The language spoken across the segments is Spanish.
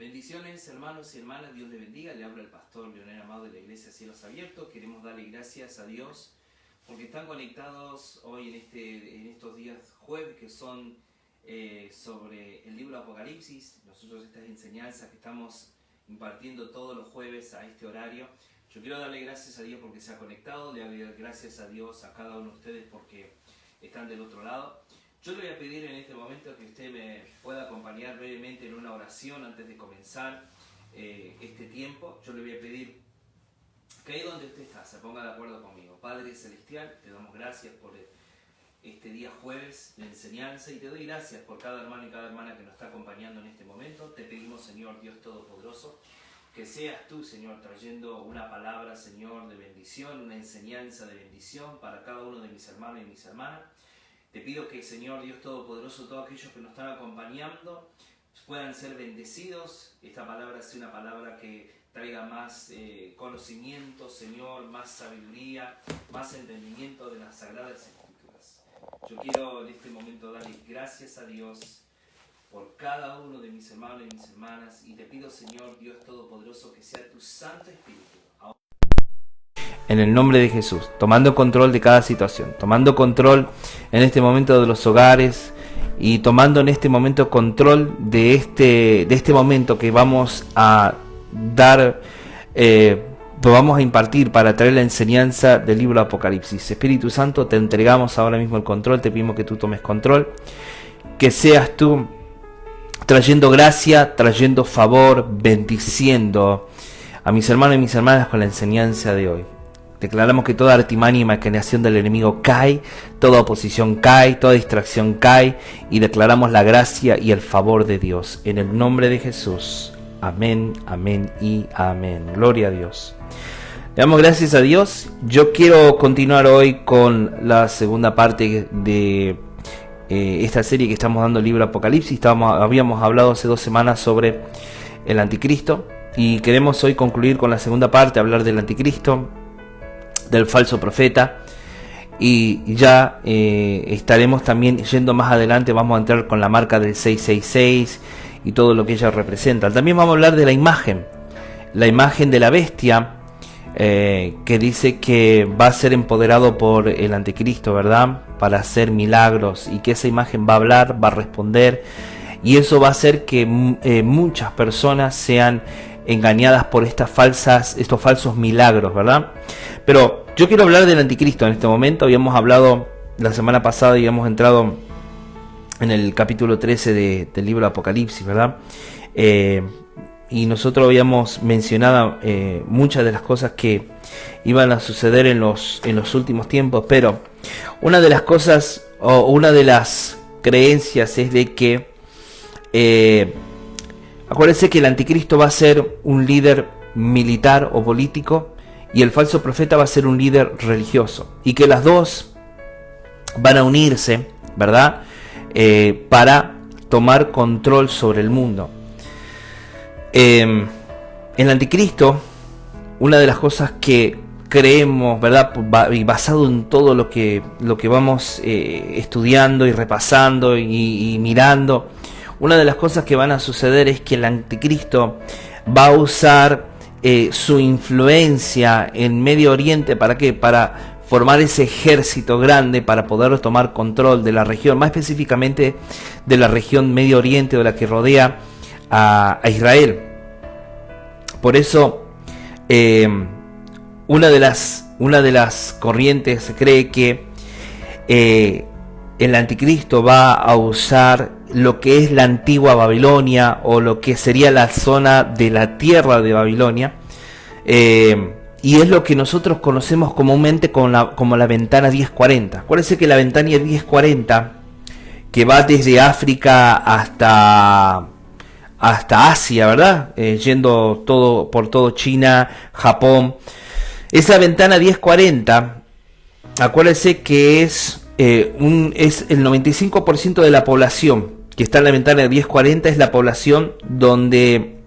Bendiciones, hermanos y hermanas, Dios les bendiga. Le habla el pastor Leonel Amado de la Iglesia Cielos Abiertos. Queremos darle gracias a Dios porque están conectados hoy en estos días jueves que son sobre el libro Apocalipsis. Nosotros estas enseñanzas que estamos impartiendo todos los jueves a este horario. Yo quiero darle gracias a Dios porque se ha conectado, le doy gracias a Dios a cada uno de ustedes porque están del otro lado. Yo le voy a pedir en este momento que usted me pueda acompañar brevemente en una oración antes de comenzar este tiempo. Yo le voy a pedir que ahí donde usted está se ponga de acuerdo conmigo. Padre Celestial, te damos gracias por este día jueves de enseñanza y te doy gracias por cada hermano y cada hermana que nos está acompañando en este momento. Te pedimos, Señor Dios Todopoderoso, que seas tú, Señor, trayendo una palabra, Señor, de bendición, una enseñanza de bendición para cada uno de mis hermanos y mis hermanas. Te pido que, Señor Dios Todopoderoso, todos aquellos que nos están acompañando puedan ser bendecidos. Esta palabra sea una palabra que traiga más conocimiento, Señor, más sabiduría, más entendimiento de las Sagradas Escrituras. Yo quiero en este momento darle gracias a Dios por cada uno de mis hermanos y mis hermanas y te pido, Señor Dios Todopoderoso, que sea tu Santo Espíritu. En el nombre de Jesús, tomando control de cada situación, tomando control en este momento de los hogares y tomando en este momento control de este momento que vamos a dar, vamos a impartir para traer la enseñanza del libro Apocalipsis. Espíritu Santo, te entregamos ahora mismo el control, te pedimos que tú tomes control, que seas tú trayendo gracia, trayendo favor, bendiciendo a mis hermanos y mis hermanas con la enseñanza de hoy. Declaramos que toda artimaña y maquinación del enemigo cae, toda oposición cae, toda distracción cae y declaramos la gracia y el favor de Dios. En el nombre de Jesús. Amén, amén y amén. Gloria a Dios. Le damos gracias a Dios. Yo quiero continuar hoy con la segunda parte de esta serie que estamos dando, el libro Apocalipsis. Habíamos hablado hace 2 semanas sobre el anticristo y queremos hoy concluir con la segunda parte, hablar del anticristo, del falso profeta, y ya estaremos también yendo más adelante. Vamos a entrar con la marca del 666 y todo lo que ella representa. También vamos a hablar de la imagen de la bestia, que dice que va a ser empoderado por el anticristo, ¿verdad?, para hacer milagros, y que esa imagen va a hablar, va a responder, y eso va a hacer que muchas personas sean engañadas por estos falsos milagros, ¿verdad? Pero yo quiero hablar del anticristo en este momento. Habíamos hablado la semana pasada y habíamos entrado en el capítulo 13 del libro Apocalipsis, ¿verdad? Y nosotros habíamos mencionado muchas de las cosas que iban a suceder en los últimos tiempos, pero una de las cosas o una de las creencias es de que acuérdense que el anticristo va a ser un líder militar o político y el falso profeta va a ser un líder religioso, y que las dos van a unirse, ¿verdad?, para tomar control sobre el mundo. El anticristo, una de las cosas que creemos, ¿verdad?, y basado en todo lo que vamos estudiando y repasando y mirando, una de las cosas que van a suceder es que el anticristo va a usar su influencia en Medio Oriente. ¿Para qué? Para formar ese ejército grande para poder tomar control de la región, más específicamente de la región Medio Oriente, de la que rodea a Israel. Por eso una de las corrientes se cree que el anticristo va a usar lo que es la antigua Babilonia, o lo que sería la zona de la tierra de Babilonia, y es lo que nosotros conocemos comúnmente como la ventana 1040. Acuérdense que la ventana 1040, que va desde África hasta Asia, ¿verdad?, yendo por todo China, Japón, esa ventana 1040, acuérdense que es el 95% de la población que está en la ventana 1040, es la población donde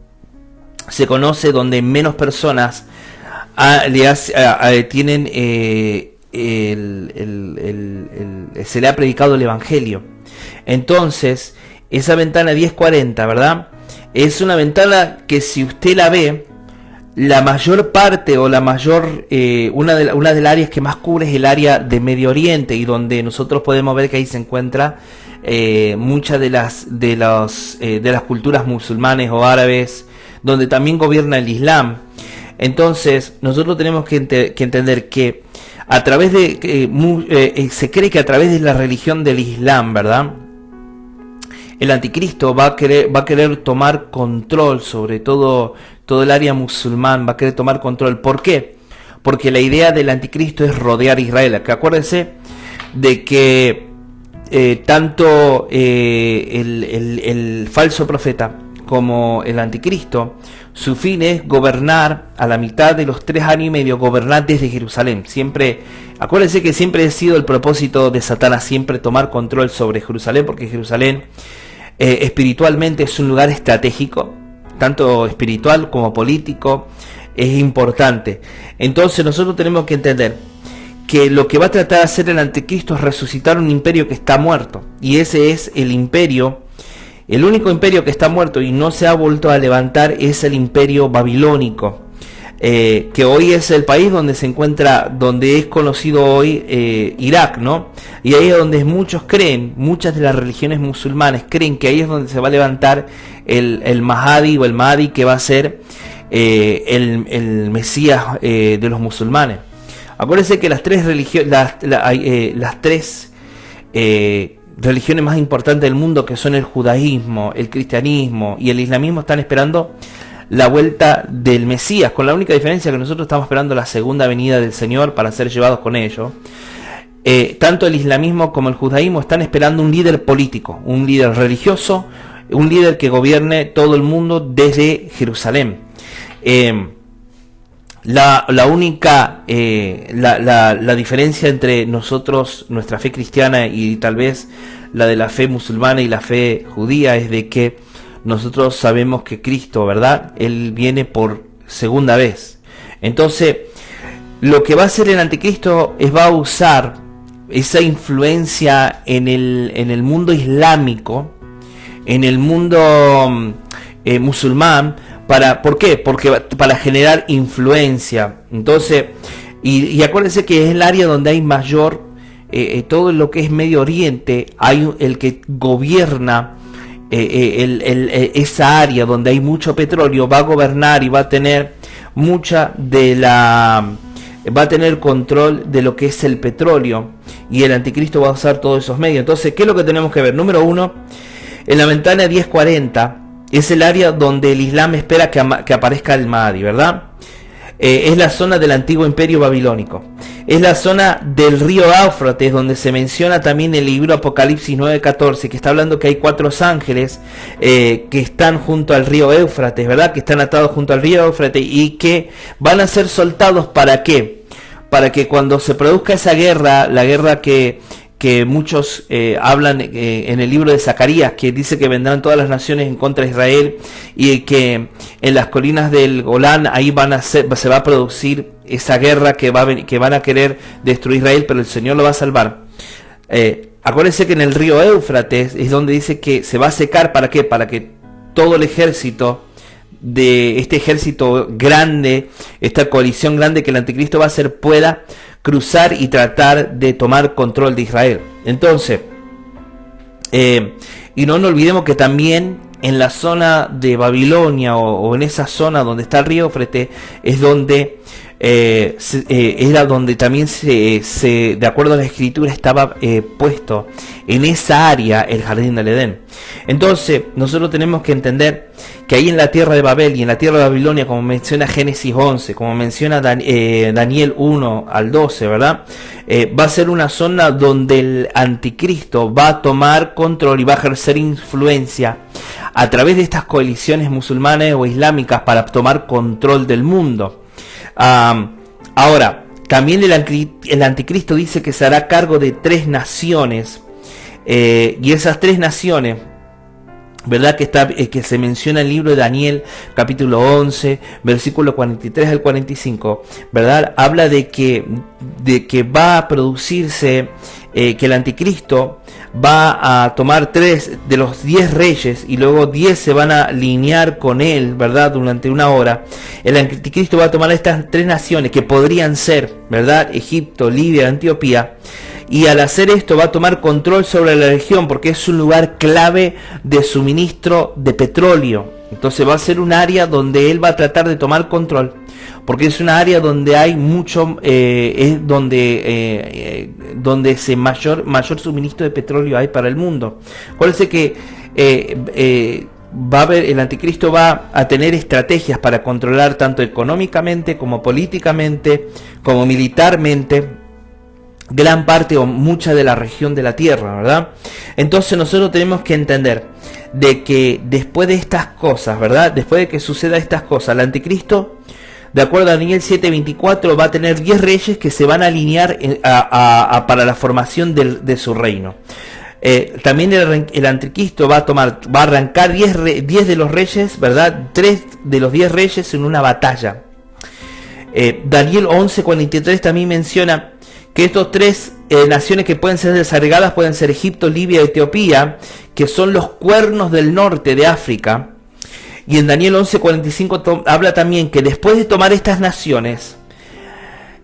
se conoce, donde menos personas tienen se le ha predicado el evangelio. Entonces esa ventana 1040, ¿verdad?, es una ventana que, si usted la ve, la mayor parte o la mayor, una de las áreas que más cubre es el área de Medio Oriente, y donde nosotros podemos ver que ahí se encuentra muchas de las culturas musulmanes o árabes, donde también gobierna el Islam. Entonces nosotros tenemos que entender que a través de se cree que a través de la religión del Islam, ¿verdad?, el anticristo va a querer tomar control sobre todo el área musulmán, va a querer tomar control. ¿Por qué? Porque la idea del anticristo es rodear a Israel. Que acuérdense de que tanto el falso profeta como el anticristo, su fin es gobernar a la mitad de los 3 años y medio, gobernar desde Jerusalén. Siempre, acuérdense que siempre ha sido el propósito de Satanás, siempre tomar control sobre Jerusalén, porque Jerusalén espiritualmente es un lugar estratégico, tanto espiritual como político, es importante. Entonces nosotros tenemos que entender que lo que va a tratar de hacer el anticristo es resucitar un imperio que está muerto, y ese es el imperio. El único imperio que está muerto y no se ha vuelto a levantar es el imperio babilónico, que hoy es el país donde se encuentra, donde es conocido hoy Irak, ¿no? Y ahí es donde muchos creen, muchas de las religiones musulmanes creen que ahí es donde se va a levantar el Mahdi o el Mahdi, que va a ser el Mesías de los musulmanes. Acuérdense que las tres religiones más importantes del mundo, que son el judaísmo, el cristianismo y el islamismo, están esperando la vuelta del Mesías, con la única diferencia que nosotros estamos esperando la segunda venida del Señor para ser llevados con ellos. Tanto el islamismo como el judaísmo están esperando un líder político, un líder religioso, un líder que gobierne todo el mundo desde Jerusalén. La única la diferencia entre nosotros, nuestra fe cristiana, y tal vez la de la fe musulmana y la fe judía, es de que nosotros sabemos que Cristo, ¿verdad?, Él viene por segunda vez. Entonces, lo que va a hacer el anticristo es va a usar esa influencia en el mundo islámico, en el mundo musulmán. ¿Por qué? Porque para generar influencia. Entonces, y acuérdense que es el área donde hay mayor, todo lo que es Medio Oriente, hay el que gobierna esa área donde hay mucho petróleo, va a gobernar y va a tener va a tener control de lo que es el petróleo, y el anticristo va a usar todos esos medios. Entonces, ¿qué es lo que tenemos que ver? Número 1, en la ventana 1040, es el área donde el Islam espera que aparezca el Mahdi, ¿verdad? Es la zona del antiguo imperio babilónico. Es la zona del río Éufrates, donde se menciona también el libro Apocalipsis 9:14, que está hablando que hay 4 ángeles que están junto al río Éufrates, ¿verdad? Que están atados junto al río Éufrates y que van a ser soltados. ¿Para qué? Para que cuando se produzca esa guerra, la guerra que muchos hablan en el libro de Zacarías, que dice que vendrán todas las naciones en contra de Israel, y que en las colinas del Golán ahí se va a producir esa guerra que van a querer destruir Israel, pero el Señor lo va a salvar. Acuérdense que en el río Éufrates es donde dice que se va a secar. ¿Para qué? Para que todo el ejército de este ejército grande, esta coalición grande que el anticristo va a hacer, pueda cruzar y tratar de tomar control de Israel. Entonces, y no nos olvidemos que también en la zona de Babilonia, o en esa zona donde está el río Éufrates, es donde era donde también de acuerdo a la escritura estaba puesto en esa área el jardín del Edén. Entonces nosotros tenemos que entender que ahí en la tierra de Babel y en la tierra de Babilonia, como menciona Génesis 11, como menciona Daniel 1 al 12, ¿verdad? Va a ser una zona donde el anticristo va a tomar control y va a ejercer influencia a través de estas coaliciones musulmanas o islámicas para tomar control del mundo. Ahora, también el anticristo dice que se hará cargo de 3 naciones, y esas 3 naciones ¿verdad? Que se menciona en el libro de Daniel, capítulo 11, versículo 43 al 45, ¿verdad? Habla de que va a producirse, que el anticristo va a tomar 3 de los 10 reyes y luego 10 se van a alinear con él, ¿verdad? Durante una hora. El anticristo va a tomar estas 3 naciones que podrían ser, ¿verdad? Egipto, Libia, Etiopía. Y al hacer esto va a tomar control sobre la región porque es un lugar clave de suministro de petróleo. Entonces va a ser un área donde él va a tratar de tomar control, porque es una área donde hay mucho, es donde ese mayor suministro de petróleo hay para el mundo. Acuérdense que va a haber, el anticristo va a tener estrategias para controlar tanto económicamente como políticamente, como militarmente, gran parte o mucha de la región de la tierra, ¿verdad? Entonces nosotros tenemos que entender de que después de estas cosas, ¿verdad? Después de que suceda estas cosas, el anticristo, de acuerdo a Daniel 7:24, va a tener 10 reyes que se van a alinear para la formación de su reino. También el anticristo va a arrancar 10 de los reyes, ¿verdad? 3 de los 10 reyes en una batalla. Daniel 11:43 también menciona que estos 3 naciones que pueden ser desagregadas pueden ser Egipto, Libia y Etiopía, que son los cuernos del norte de África. Y en Daniel 11:45 habla también que después de tomar estas naciones,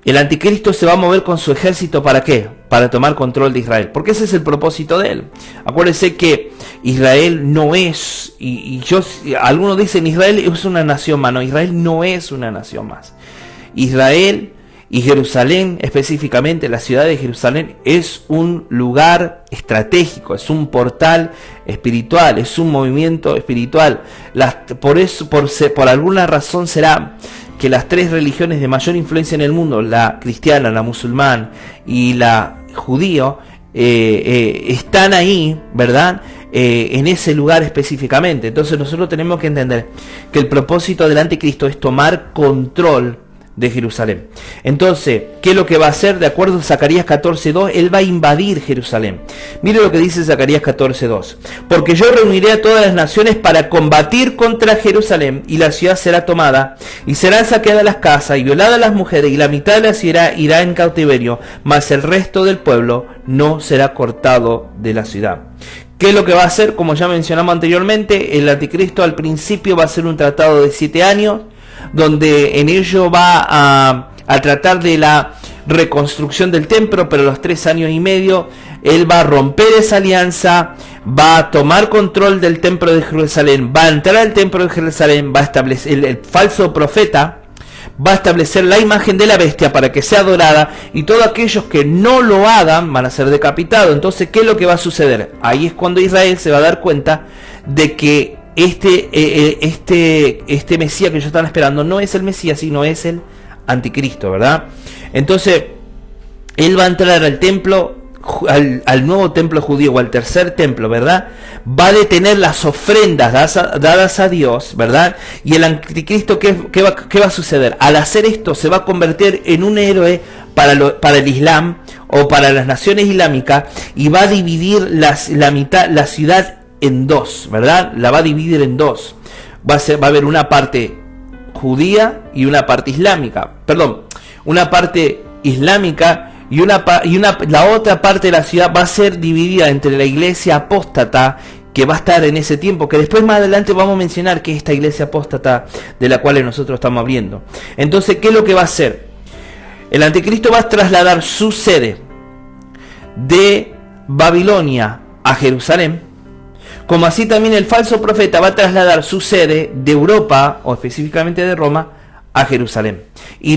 el anticristo se va a mover con su ejército. ¿Para qué? Para tomar control de Israel. Porque ese es el propósito de él. Acuérdense que Israel no es, algunos dicen Israel es una nación más. No, Israel no es una nación más. Israel y Jerusalén, específicamente la ciudad de Jerusalén, es un lugar estratégico, es un portal espiritual, es un movimiento espiritual. Por alguna razón será que las 3 religiones de mayor influencia en el mundo, la cristiana, la musulmán y la judío, están ahí, ¿verdad? En ese lugar específicamente. Entonces nosotros tenemos que entender que el propósito del anticristo es tomar control de Jerusalén. Entonces, ¿qué es lo que va a hacer? De acuerdo a Zacarías 14:2, él va a invadir Jerusalén. Mire lo que dice Zacarías 14:2. Porque yo reuniré a todas las naciones para combatir contra Jerusalén, y la ciudad será tomada, y serán saqueadas las casas, y violadas las mujeres, y la mitad de la ciudad irá en cautiverio, mas el resto del pueblo no será cortado de la ciudad. ¿Qué es lo que va a hacer? Como ya mencionamos anteriormente, el anticristo al principio va a hacer un tratado de 7 años, donde en ello va a tratar de la reconstrucción del templo, pero a los 3 años y medio él va a romper esa alianza, va a tomar control del templo de Jerusalén, va a entrar al templo de Jerusalén, va a establecer el falso profeta, va a establecer la imagen de la bestia para que sea adorada, y todos aquellos que no lo hagan van a ser decapitados. Entonces, ¿qué es lo que va a suceder? Ahí es cuando Israel se va a dar cuenta de que este Mesías que ellos están esperando no es el Mesías, sino es el anticristo, ¿verdad? Entonces, él va a entrar al templo, al nuevo templo judío, o al tercer templo, ¿verdad? Va a detener las ofrendas dadas a Dios, ¿verdad? Y el anticristo, ¿qué va a suceder? Al hacer esto, se va a convertir en un héroe para el Islam, o para las naciones islámicas, y va a dividir la ciudad en 2, ¿verdad? La va a dividir en 2. Va a haber una parte judía y una parte islámica. Perdón, una parte islámica y la otra parte de la ciudad va a ser dividida entre la iglesia apóstata, que va a estar en ese tiempo, que después más adelante vamos a mencionar que es esta iglesia apóstata de la cual nosotros estamos hablando. Entonces, ¿qué es lo que va a hacer? El anticristo va a trasladar su sede de Babilonia a Jerusalén, como así también el falso profeta va a trasladar su sede de Europa, o específicamente de Roma, a Jerusalén. Y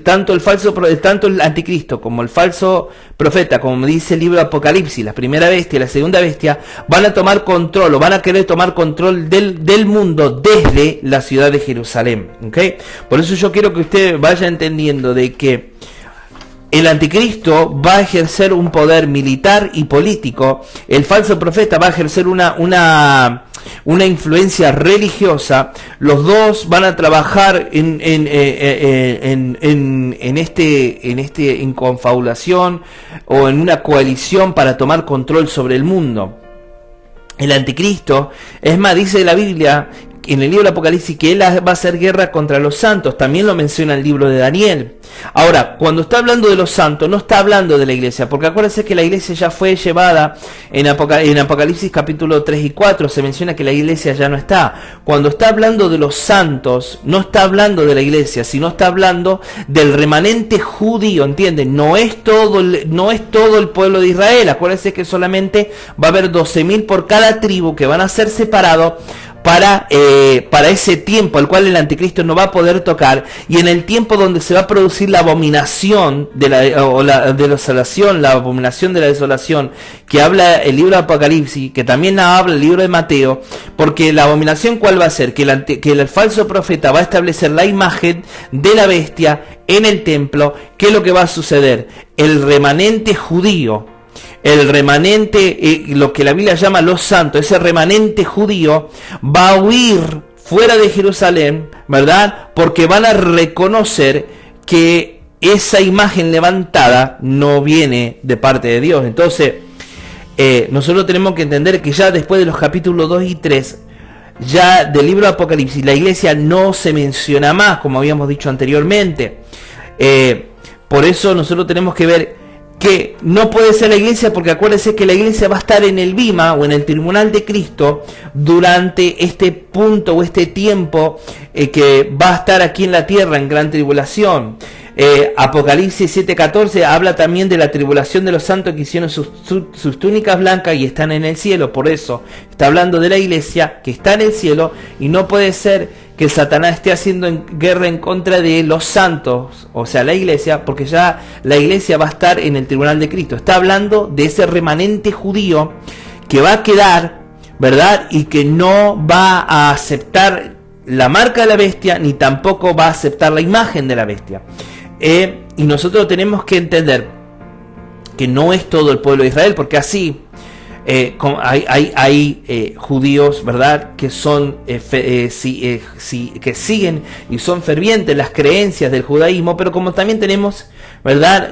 tanto el anticristo como el falso profeta, como me dice el libro de Apocalipsis, la primera bestia y la segunda bestia, van a tomar control, o van a querer tomar control del mundo desde la ciudad de Jerusalén. ¿Okay? Por eso yo quiero que usted vaya entendiendo de que el anticristo va a ejercer un poder militar y político. El falso profeta va a ejercer una influencia religiosa. Los dos van a trabajar en confabulación o en una coalición para tomar control sobre el mundo. el anticristo. Es más, dice la Biblia en el libro del Apocalipsis que él va a hacer guerra contra los santos. También lo menciona el libro de Daniel. Ahora, cuando está hablando de los santos, no está hablando de la iglesia, porque acuérdense que la iglesia ya fue llevada en Apocalipsis capítulo 3 y 4, se menciona que la iglesia ya no está. Cuando está hablando de los santos, no está hablando de la iglesia, sino está hablando del remanente judío, ¿entienden? No es todo el pueblo de Israel. Acuérdense que solamente va a haber 12.000 por cada tribu que van a ser separados para ese tiempo al cual el anticristo no va a poder tocar, y en el tiempo donde se va a producir la abominación de la desolación, la abominación de la desolación, que habla el libro de Apocalipsis, que también habla el libro de Mateo, porque la abominación ¿cuál va a ser? Que el falso profeta va a establecer la imagen de la bestia en el templo. ¿Qué es lo que va a suceder? El remanente judío, el remanente, lo que la Biblia llama los santos, ese remanente judío va a huir fuera de Jerusalén, ¿verdad? Porque van a reconocer que esa imagen levantada no viene de parte de Dios. Entonces, nosotros tenemos que entender que ya después de los capítulos 2 y 3, ya del libro de Apocalipsis, la iglesia no se menciona más, como habíamos dicho anteriormente. Por eso nosotros tenemos que ver que no puede ser la iglesia, porque acuérdense que la iglesia va a estar en el bima o en el tribunal de Cristo durante este punto o este tiempo que va a estar aquí en la tierra en gran tribulación. Apocalipsis 7:14 habla también de la tribulación de los santos que hicieron sus túnicas blancas y están en el cielo. Por eso está hablando de la iglesia que está en el cielo, y no puede ser que Satanás esté haciendo guerra en contra de los santos, o sea, la iglesia, porque ya la iglesia va a estar en el tribunal de Cristo. Está hablando de ese remanente judío que va a quedar, ¿verdad? Y que no va a aceptar la marca de la bestia, ni tampoco va a aceptar la imagen de la bestia. Y nosotros tenemos que entender que no es todo el pueblo de Israel, porque así hay judíos, ¿verdad?, que son que siguen y son fervientes las creencias del judaísmo, pero como también tenemos, ¿verdad?,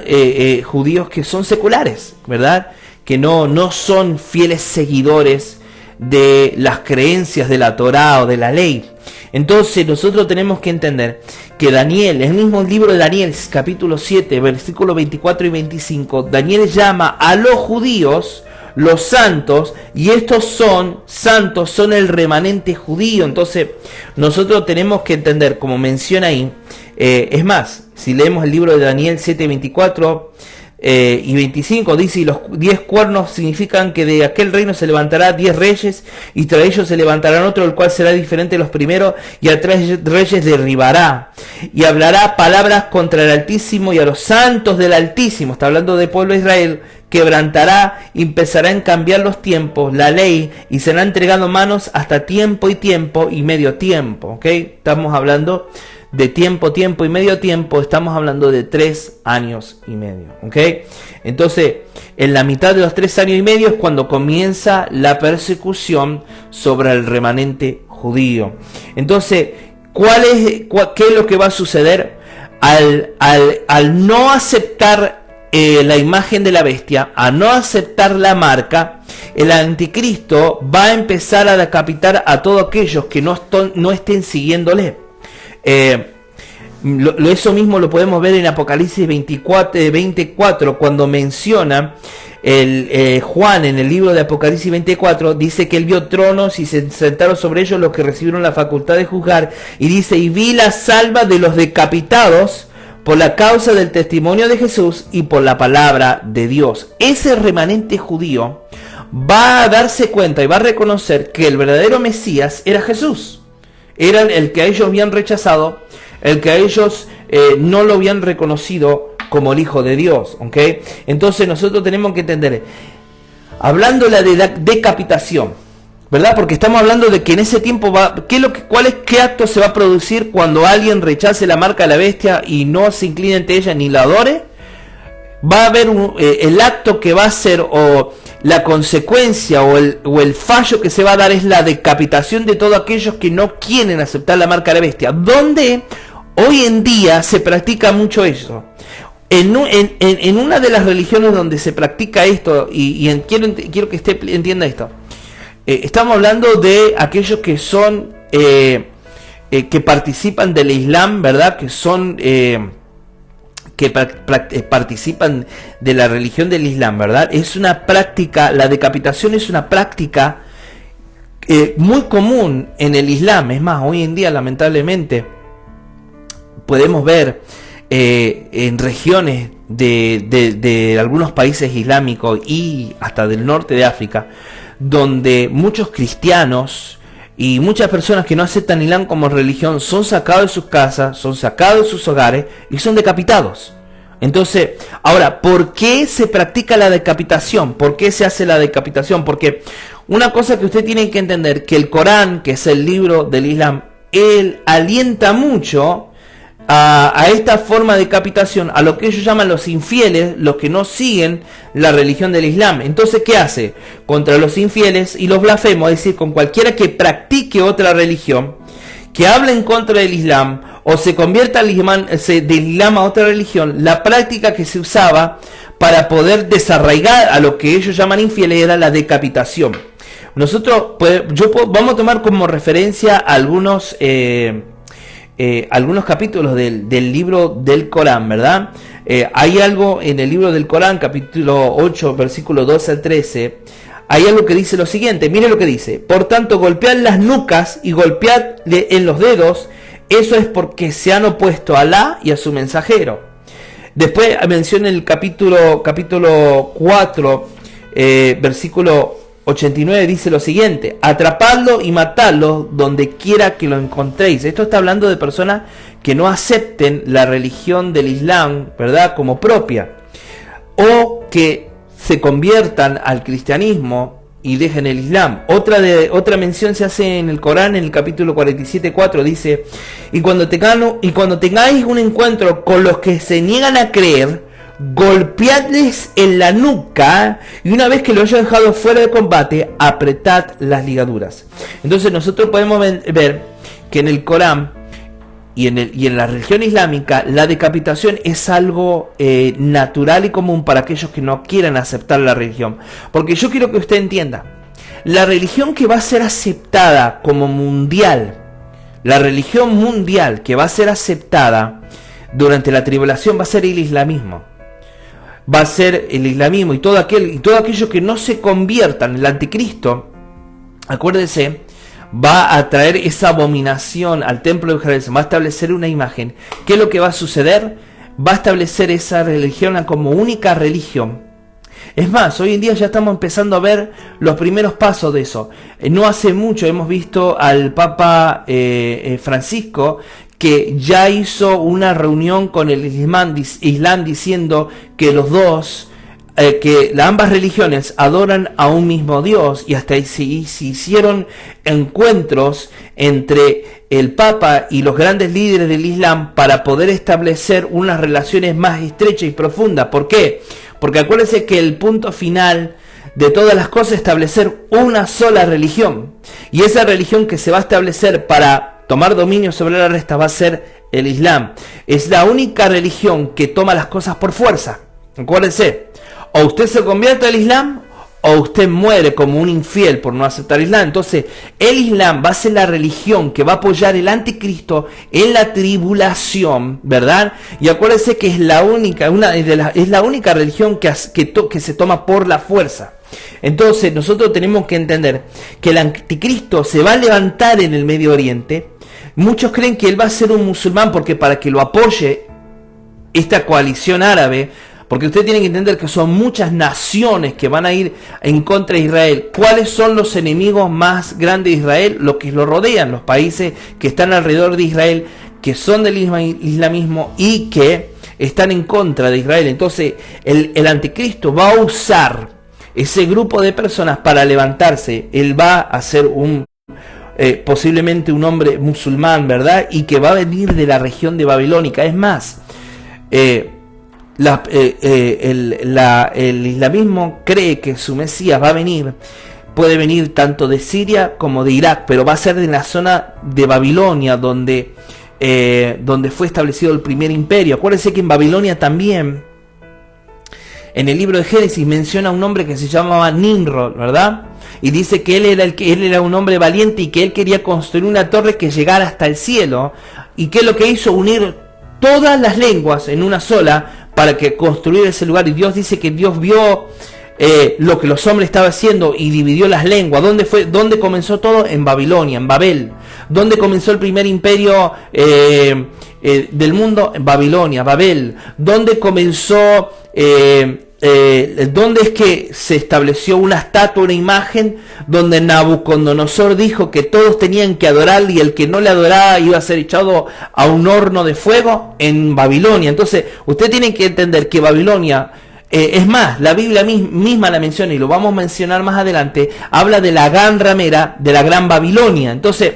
judíos que son seculares, ¿verdad?, que no son fieles seguidores de las creencias de la Torá o de la ley. Entonces nosotros tenemos que entender que Daniel, el mismo libro de Daniel, capítulo 7, versículos 24 y 25, Daniel llama a los judíos los santos, y estos santos son el remanente judío. Entonces nosotros tenemos que entender, como menciona ahí, es más, si leemos el libro de Daniel 7, 24 y 25, dice: y los 10 cuernos significan que de aquel reino se levantará 10 reyes, y tras ellos se levantarán otro, el cual será diferente de los primeros, y a 3 reyes derribará, y hablará palabras contra el Altísimo y a los santos del Altísimo. Está hablando del pueblo de Israel. Quebrantará y empezará a cambiar los tiempos, la ley, y será entregado manos hasta tiempo y medio tiempo. ¿Ok? Estamos hablando de tiempo y medio tiempo. Estamos hablando de 3 años y medio. ¿Ok? Entonces, en la mitad de los 3 años y medio es cuando comienza la persecución sobre el remanente judío. Entonces, ¿qué es lo que va a suceder? Al no aceptar la imagen de la bestia, a no aceptar la marca, el anticristo va a empezar a decapitar a todos aquellos que no estén siguiéndole. Eso mismo lo podemos ver en Apocalipsis 24, cuando menciona Juan en el libro de Apocalipsis 24, dice que él vio tronos y se sentaron sobre ellos los que recibieron la facultad de juzgar, y dice: y vi la salva de los decapitados por la causa del testimonio de Jesús y por la palabra de Dios. Ese remanente judío va a darse cuenta y va a reconocer que el verdadero Mesías era Jesús. Era el que a ellos habían rechazado, el que a ellos no lo habían reconocido como el Hijo de Dios. ¿Ok? Entonces nosotros tenemos que entender, hablando de la decapitación, ¿verdad? Porque estamos hablando de que en ese tiempo ¿qué acto se va a producir cuando alguien rechace la marca de la bestia y no se incline ante ella ni la adore? Va a haber el acto que va a ser, o la consecuencia o el fallo que se va a dar, es la decapitación de todos aquellos que no quieren aceptar la marca de la bestia. Donde hoy en día se practica mucho eso. En una de las religiones donde se practica esto, quiero que usted entienda esto. estamos hablando de aquellos que son, que participan del Islam, ¿verdad? Que son, participan de la religión del Islam, ¿verdad? Es una práctica, la decapitación es una práctica muy común en el Islam. Es más, hoy en día lamentablemente podemos ver en regiones de algunos países islámicos y hasta del norte de África, donde muchos cristianos y muchas personas que no aceptan el Islam como religión son sacados de sus casas, son sacados de sus hogares y son decapitados. Entonces, ahora, ¿por qué se practica la decapitación? ¿Por qué se hace la decapitación? Porque una cosa que usted tiene que entender, que el Corán, que es el libro del Islam, él alienta mucho a esta forma de decapitación, a lo que ellos llaman los infieles, los que no siguen la religión del Islam. Entonces, ¿qué hace? Contra los infieles y los blasfemos, es decir, con cualquiera que practique otra religión, que hable en contra del Islam, o se convierta del Islam a otra religión, la práctica que se usaba para poder desarraigar a lo que ellos llaman infieles era la decapitación. Nosotros, vamos a tomar como referencia algunos capítulos del libro del Corán, ¿verdad? Hay algo en el libro del Corán, capítulo 8, versículo 12 al 13, hay algo que dice lo siguiente, mire lo que dice: por tanto, golpead las nucas y golpeadle en los dedos, eso es porque se han opuesto a Alá y a su mensajero. Después menciona el capítulo 4, versículo 89, dice lo siguiente: atrapadlo y matadlo donde quiera que lo encontréis. Esto está hablando de personas que no acepten la religión del Islam, ¿verdad?, como propia, o que se conviertan al cristianismo y dejen el Islam. Otra mención se hace en el Corán, en el capítulo 47:4, dice: y cuando tengáis un encuentro con los que se niegan a creer, golpeadles en la nuca, y una vez que lo haya dejado fuera de combate, apretad las ligaduras. Entonces nosotros podemos ver que en el Corán y en la religión islámica la decapitación es algo natural y común para aquellos que no quieran aceptar la religión. Porque yo quiero que usted entienda, la religión que va a ser aceptada como mundial, la religión mundial que va a ser aceptada durante la tribulación va a ser el islamismo. Va a ser el islamismo y todo aquello que no se conviertan. El anticristo, acuérdese, va a traer esa abominación al templo de Jerusalén, va a establecer una imagen. ¿Qué es lo que va a suceder? Va a establecer esa religión como única religión. Es más, hoy en día ya estamos empezando a ver los primeros pasos de eso. No hace mucho hemos visto al Papa Francisco, que ya hizo una reunión con el Islam diciendo que los dos, ambas religiones adoran a un mismo Dios, y hasta se hicieron encuentros entre el Papa y los grandes líderes del Islam para poder establecer unas relaciones más estrechas y profundas. ¿Por qué? Porque acuérdense que el punto final de todas las cosas es establecer una sola religión, y esa religión que se va a establecer para tomar dominio sobre la resta va a ser el Islam. Es la única religión que toma las cosas por fuerza. Acuérdense, o usted se convierte al Islam o usted muere como un infiel por no aceptar el Islam. Entonces el Islam va a ser la religión que va a apoyar el anticristo en la tribulación, ¿verdad? Y acuérdense que es la única, es la única religión que se toma por la fuerza. Entonces nosotros tenemos que entender que el anticristo se va a levantar en el Medio Oriente. Muchos creen que él va a ser un musulmán porque para que lo apoye esta coalición árabe, porque usted tiene que entender que son muchas naciones que van a ir en contra de Israel. ¿Cuáles son los enemigos más grandes de Israel? Los que lo rodean, los países que están alrededor de Israel, que son del islamismo y que están en contra de Israel. Entonces el anticristo va a usar ese grupo de personas para levantarse. Él va a ser posiblemente un hombre musulmán, ¿verdad? Y que va a venir de la región de Babilónica. Es más, el islamismo cree que su Mesías puede venir tanto de Siria como de Irak, pero va a ser de la zona de Babilonia, donde fue establecido el primer imperio. Acuérdense que en Babilonia también en el libro de Génesis menciona a un hombre que se llamaba Nimrod, ¿verdad? Y dice que él era un hombre valiente y que él quería construir una torre que llegara hasta el cielo. ¿Y qué es lo que hizo? Unir todas las lenguas en una sola para que construir ese lugar. Y Dios dice que Dios vio lo que los hombres estaban haciendo y dividió las lenguas. ¿Dónde comenzó todo? En Babilonia, en Babel. ¿Dónde comenzó el primer imperio del mundo? En Babilonia, Babel. ¿Dónde comenzó? ¿Dónde es que se estableció una estatua, una imagen? Donde Nabucodonosor dijo que todos tenían que adorar y el que no le adoraba iba a ser echado a un horno de fuego. En Babilonia. Entonces, usted tiene que entender que Babilonia, es más, la Biblia misma la menciona, y lo vamos a mencionar más adelante, habla de la gran ramera, de la gran Babilonia. Entonces,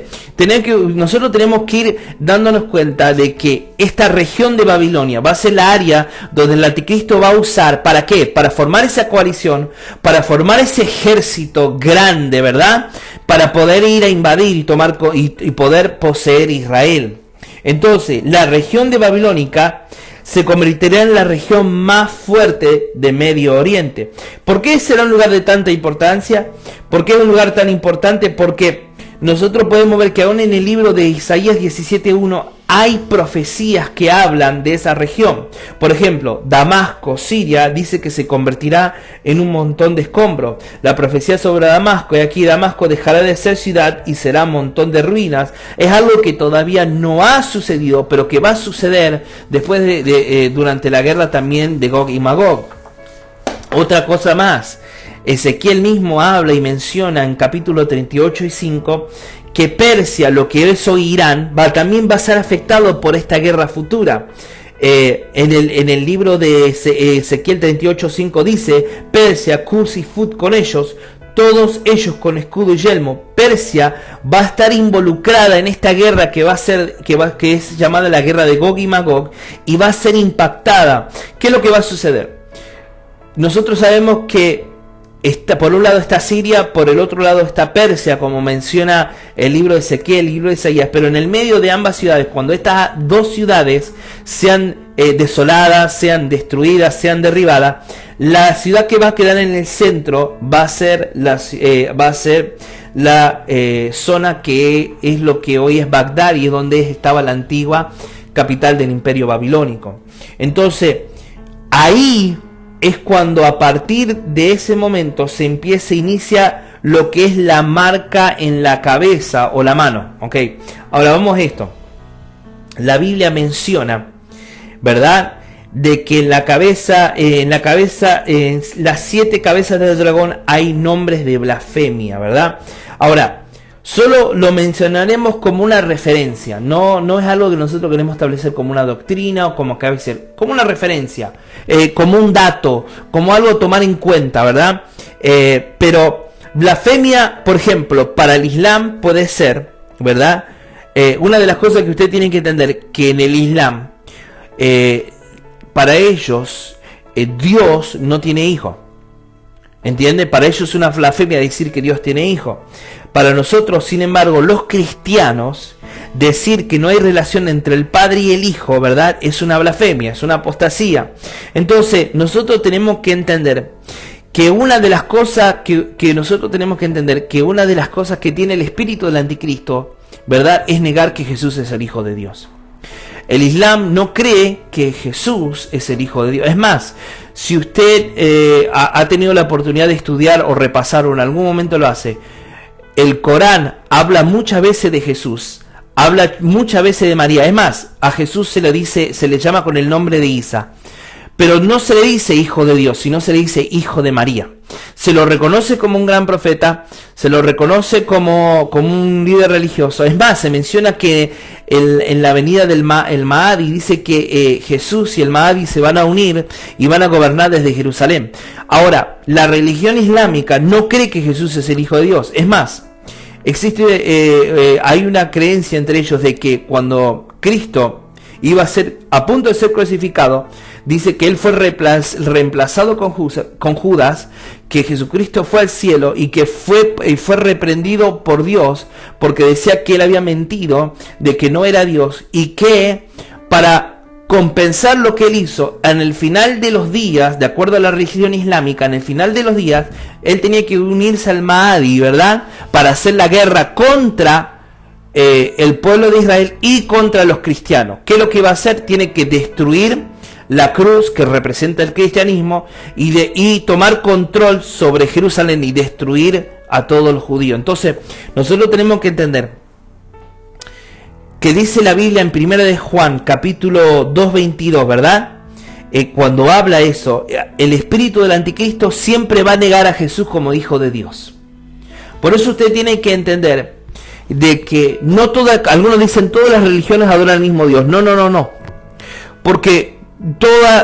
nosotros tenemos que ir dándonos cuenta de que esta región de Babilonia va a ser la área donde el anticristo va a usar, ¿para qué? Para formar esa coalición, para formar ese ejército grande, ¿verdad? Para poder ir a invadir y tomar y poder poseer Israel. Entonces, la región de Babilónica se convertirá en la región más fuerte de Medio Oriente. ¿Por qué será un lugar de tanta importancia? ¿Por qué es un lugar tan importante? Porque nosotros podemos ver que aún en el libro de Isaías 17:1 hay profecías que hablan de esa región. Por ejemplo, Damasco, Siria, dice que se convertirá en un montón de escombros. La profecía sobre Damasco, y aquí Damasco dejará de ser ciudad y será un montón de ruinas. Es algo que todavía no ha sucedido, pero que va a suceder después durante la guerra también de Gog y Magog. Otra cosa más, Ezequiel mismo habla y menciona en capítulo 38 y 5 que Persia, lo que es hoy Irán, también va a ser afectado por esta guerra futura. En el libro de Ezequiel 38:5 dice: Persia, Cus y Fut con ellos, todos ellos con escudo y yelmo. Persia va a estar involucrada en esta guerra que es llamada la guerra de Gog y Magog, y va a ser impactada. ¿Qué es lo que va a suceder? Nosotros sabemos que por un lado está Siria, por el otro lado está Persia, como menciona el libro de Ezequiel, el libro de Isaías, pero en el medio de ambas ciudades, cuando estas dos ciudades sean desoladas, sean destruidas, sean derribadas, la ciudad que va a quedar en el centro va a ser la zona que es lo que hoy es Bagdad, y es donde estaba la antigua capital del imperio babilónico. Entonces, ahí es cuando a partir de ese momento se inicia lo que es la marca en la cabeza o la mano. ¿Ok? Ahora vamos a esto. La Biblia menciona, ¿verdad?, de que en las 7 cabezas del dragón hay nombres de blasfemia, ¿verdad? Ahora, solo lo mencionaremos como una referencia, no es algo que nosotros queremos establecer como una doctrina o como como una referencia, como un dato, como algo a tomar en cuenta, ¿verdad? Pero blasfemia, por ejemplo, para el Islam puede ser, ¿verdad? Una de las cosas que usted tiene que entender, que en el Islam, para ellos, Dios no tiene hijo. ¿Entiende? Para ellos es una blasfemia decir que Dios tiene hijo. Para nosotros, sin embargo, los cristianos, decir que no hay relación entre el Padre y el Hijo, ¿verdad?, es una blasfemia, es una apostasía. Entonces, nosotros tenemos que entender que una de las cosas que tiene el espíritu del anticristo, ¿verdad?, es negar que Jesús es el Hijo de Dios. El Islam no cree que Jesús es el Hijo de Dios. Es más, si usted ha tenido la oportunidad de estudiar o repasar, o en algún momento lo hace, el Corán habla muchas veces de Jesús, habla muchas veces de María. Es más, a Jesús se le llama con el nombre de Isa. Pero no se le dice hijo de Dios, sino se le dice hijo de María. Se lo reconoce como un gran profeta, se lo reconoce como un líder religioso. Es más, se menciona que en la venida del Mahdi dice que Jesús y el Mahdi se van a unir y van a gobernar desde Jerusalén. Ahora, la religión islámica no cree que Jesús es el Hijo de Dios. Es más, hay una creencia entre ellos de que cuando Cristo iba a ser a punto de ser crucificado, dice que él fue reemplazado con Judas, que Jesucristo fue al cielo y que fue reprendido por Dios porque decía que él había mentido, de que no era Dios, y que para compensar lo que él hizo, en el final de los días, de acuerdo a la religión islámica, en el final de los días, él tenía que unirse al Mahdi, ¿verdad? Para hacer la guerra contra el pueblo de Israel y contra los cristianos. ¿Qué es lo que va a hacer? Tiene que destruir la cruz que representa el cristianismo y tomar control sobre Jerusalén y destruir a todos los judíos. Entonces, nosotros tenemos que entender que dice la Biblia en 1 de Juan, capítulo 2:22, ¿verdad? Cuando habla eso, el espíritu del anticristo siempre va a negar a Jesús como hijo de Dios. Por eso usted tiene que entender de que no todas, algunos dicen todas las religiones adoran al mismo Dios. No. Porque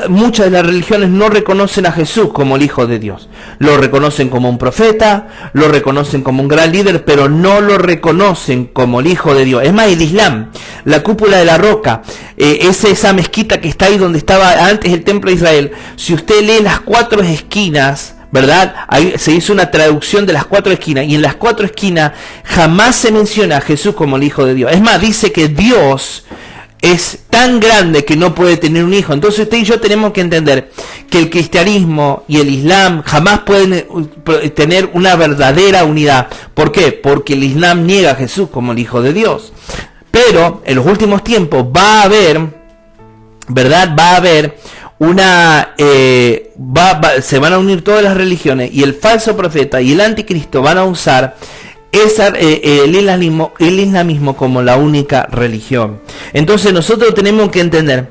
muchas de las religiones no reconocen a Jesús como el Hijo de Dios. Lo reconocen como un profeta, lo reconocen como un gran líder, pero no lo reconocen como el Hijo de Dios. Es más, el Islam, la cúpula de la roca, esa mezquita que está ahí donde estaba antes el templo de Israel, si usted lee las 4 esquinas, ¿verdad? Ahí se hizo una traducción de las 4 esquinas, y en las 4 esquinas jamás se menciona a Jesús como el Hijo de Dios. Es más, dice que Dios es tan grande que no puede tener un hijo. Entonces usted y yo tenemos que entender que el cristianismo y el Islam jamás pueden tener una verdadera unidad. ¿Por qué? Porque el Islam niega a Jesús como el Hijo de Dios. Pero en los últimos tiempos va a haber, ¿verdad? Va a haber una... se van a unir todas las religiones, y el falso profeta y el anticristo van a usar el islamismo como la única religión. Entonces nosotros tenemos que entender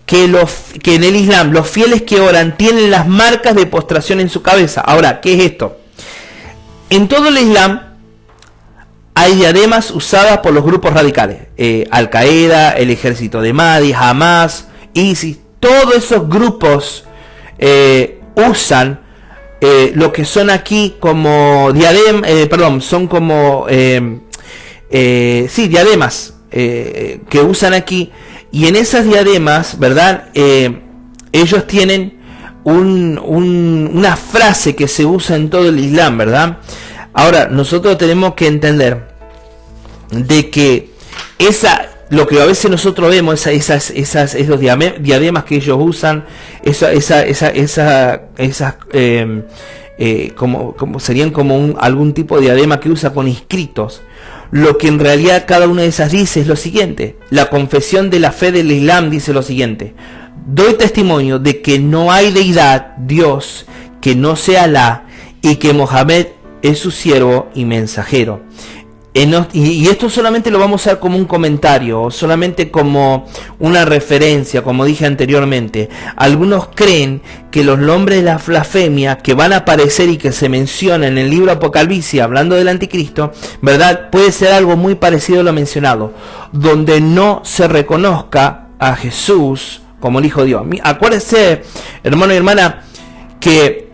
que en el Islam los fieles que oran tienen las marcas de postración en su cabeza. Ahora, ¿qué es esto? En todo el Islam hay diademas usadas por los grupos radicales, Al-Qaeda, el ejército de Mahdi, Hamas, ISIS. Todos esos grupos usan lo que son aquí como son como diademas que usan aquí, y en esas diademas, ¿verdad? Ellos tienen una frase que se usa en todo el Islam, ¿verdad? Ahora, nosotros tenemos que entender de que lo que a veces nosotros vemos, esos diademas que ellos usan, como serían como algún tipo de diadema que usa con inscritos. Lo que en realidad cada una de esas dice es lo siguiente: la confesión de la fe del Islam dice lo siguiente: doy testimonio de que no hay deidad, Dios, que no sea Alá, y que Mohammed es su siervo y mensajero. Y esto solamente lo vamos a usar como un comentario, o solamente como una referencia, como dije anteriormente. Algunos creen que los nombres de la blasfemia que van a aparecer y que se mencionan en el libro Apocalipsis, hablando del anticristo, ¿verdad? Puede ser algo muy parecido a lo mencionado, donde no se reconozca a Jesús como el Hijo de Dios. Acuérdense, hermano y hermana, que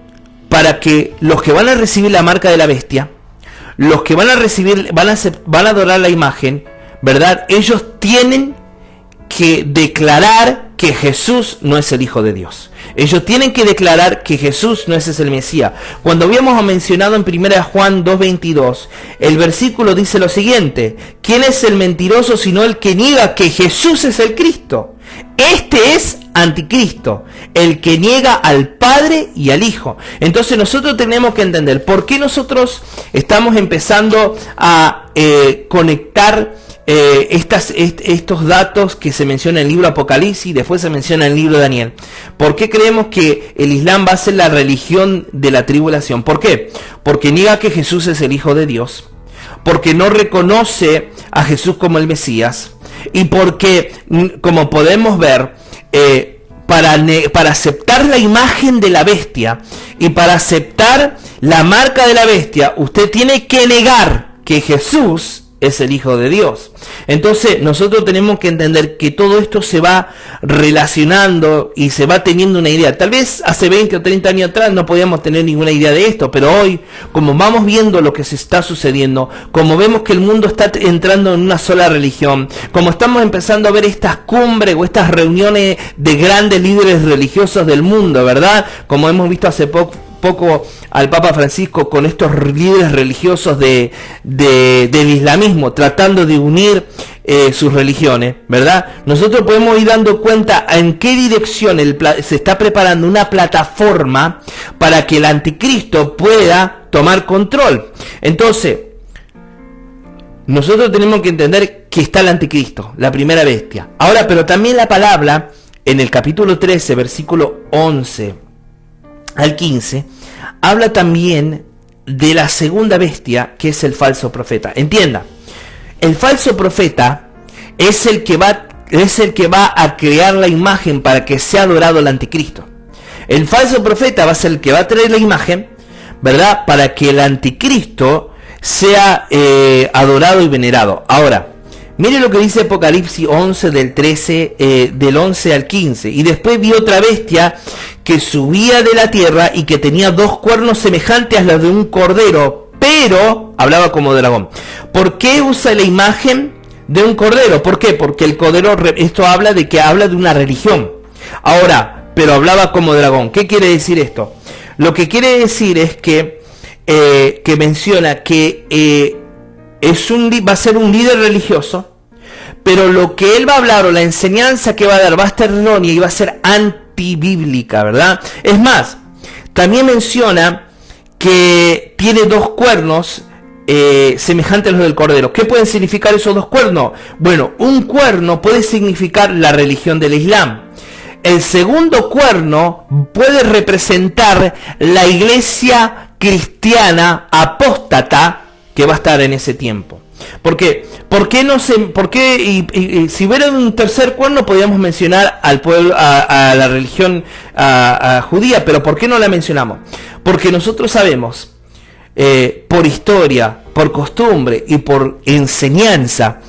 para que los que van a recibir la marca de la bestia, los que van a adorar la imagen, ¿verdad? Ellos tienen que declarar que Jesús no es el Hijo de Dios. Ellos tienen que declarar que Jesús no es el Mesías. Cuando habíamos mencionado en 1 Juan 2:22, el versículo dice lo siguiente: ¿quién es el mentiroso sino el que niega que Jesús es el Cristo? Este es anticristo, el que niega al Padre y al Hijo. Entonces nosotros tenemos que entender por qué nosotros estamos empezando a conectar estos datos que se mencionan en el libro Apocalipsis y después se menciona en el libro de Daniel. ¿Por qué creemos que el Islam va a ser la religión de la tribulación? ¿Por qué? Porque niega que Jesús es el Hijo de Dios, porque no reconoce a Jesús como el Mesías, y porque, como podemos ver, para aceptar la imagen de la bestia y para aceptar la marca de la bestia, usted tiene que negar que Jesús es el Hijo de Dios. Entonces nosotros tenemos que entender que todo esto se va relacionando y se va teniendo una idea. Tal vez hace 20 o 30 años atrás no podíamos tener ninguna idea de esto, pero hoy, como vamos viendo lo que se está sucediendo, como vemos que el mundo está entrando en una sola religión, como estamos empezando a ver estas cumbres o estas reuniones de grandes líderes religiosos del mundo, ¿verdad? Como hemos visto hace poco poco al Papa Francisco con estos líderes religiosos del islamismo, tratando de unir sus religiones, ¿verdad? Nosotros podemos ir dando cuenta en qué dirección se está preparando una plataforma para que el anticristo pueda tomar control. Entonces, nosotros tenemos que entender que está el anticristo, la primera bestia. Ahora, pero también la palabra, en el capítulo 13, versículo 11 al 15, habla también de la segunda bestia, que es el falso profeta. Entienda, el falso profeta es el que va a crear la imagen para que sea adorado el anticristo. El falso profeta va a ser el que va a traer la imagen, ¿verdad?, para que el anticristo sea adorado y venerado. Ahora, mire lo que dice Apocalipsis 11 del 11 al 15. Y después vi otra bestia que subía de la tierra y que tenía 2 cuernos semejantes a los de un cordero, pero hablaba como dragón. ¿Por qué usa la imagen de un cordero? ¿Por qué? Porque el cordero, esto habla de una religión. Ahora, pero hablaba como dragón. ¿Qué quiere decir esto? Lo que quiere decir es que menciona que va a ser un líder religioso, pero lo que él va a hablar o la enseñanza que va a dar va a estar errónea y va a ser antibíblica, ¿verdad? Es más, también menciona que tiene 2 cuernos semejantes a los del cordero. ¿Qué pueden significar esos 2 cuernos? Bueno, un cuerno puede significar la religión del Islam. El segundo cuerno puede representar la iglesia cristiana apóstata que va a estar en ese tiempo. ¿Por qué? Si hubiera un tercer cuerno podríamos mencionar al pueblo, a la religión judía, pero ¿por qué no la mencionamos? Porque nosotros sabemos, por historia, por costumbre y por enseñanza,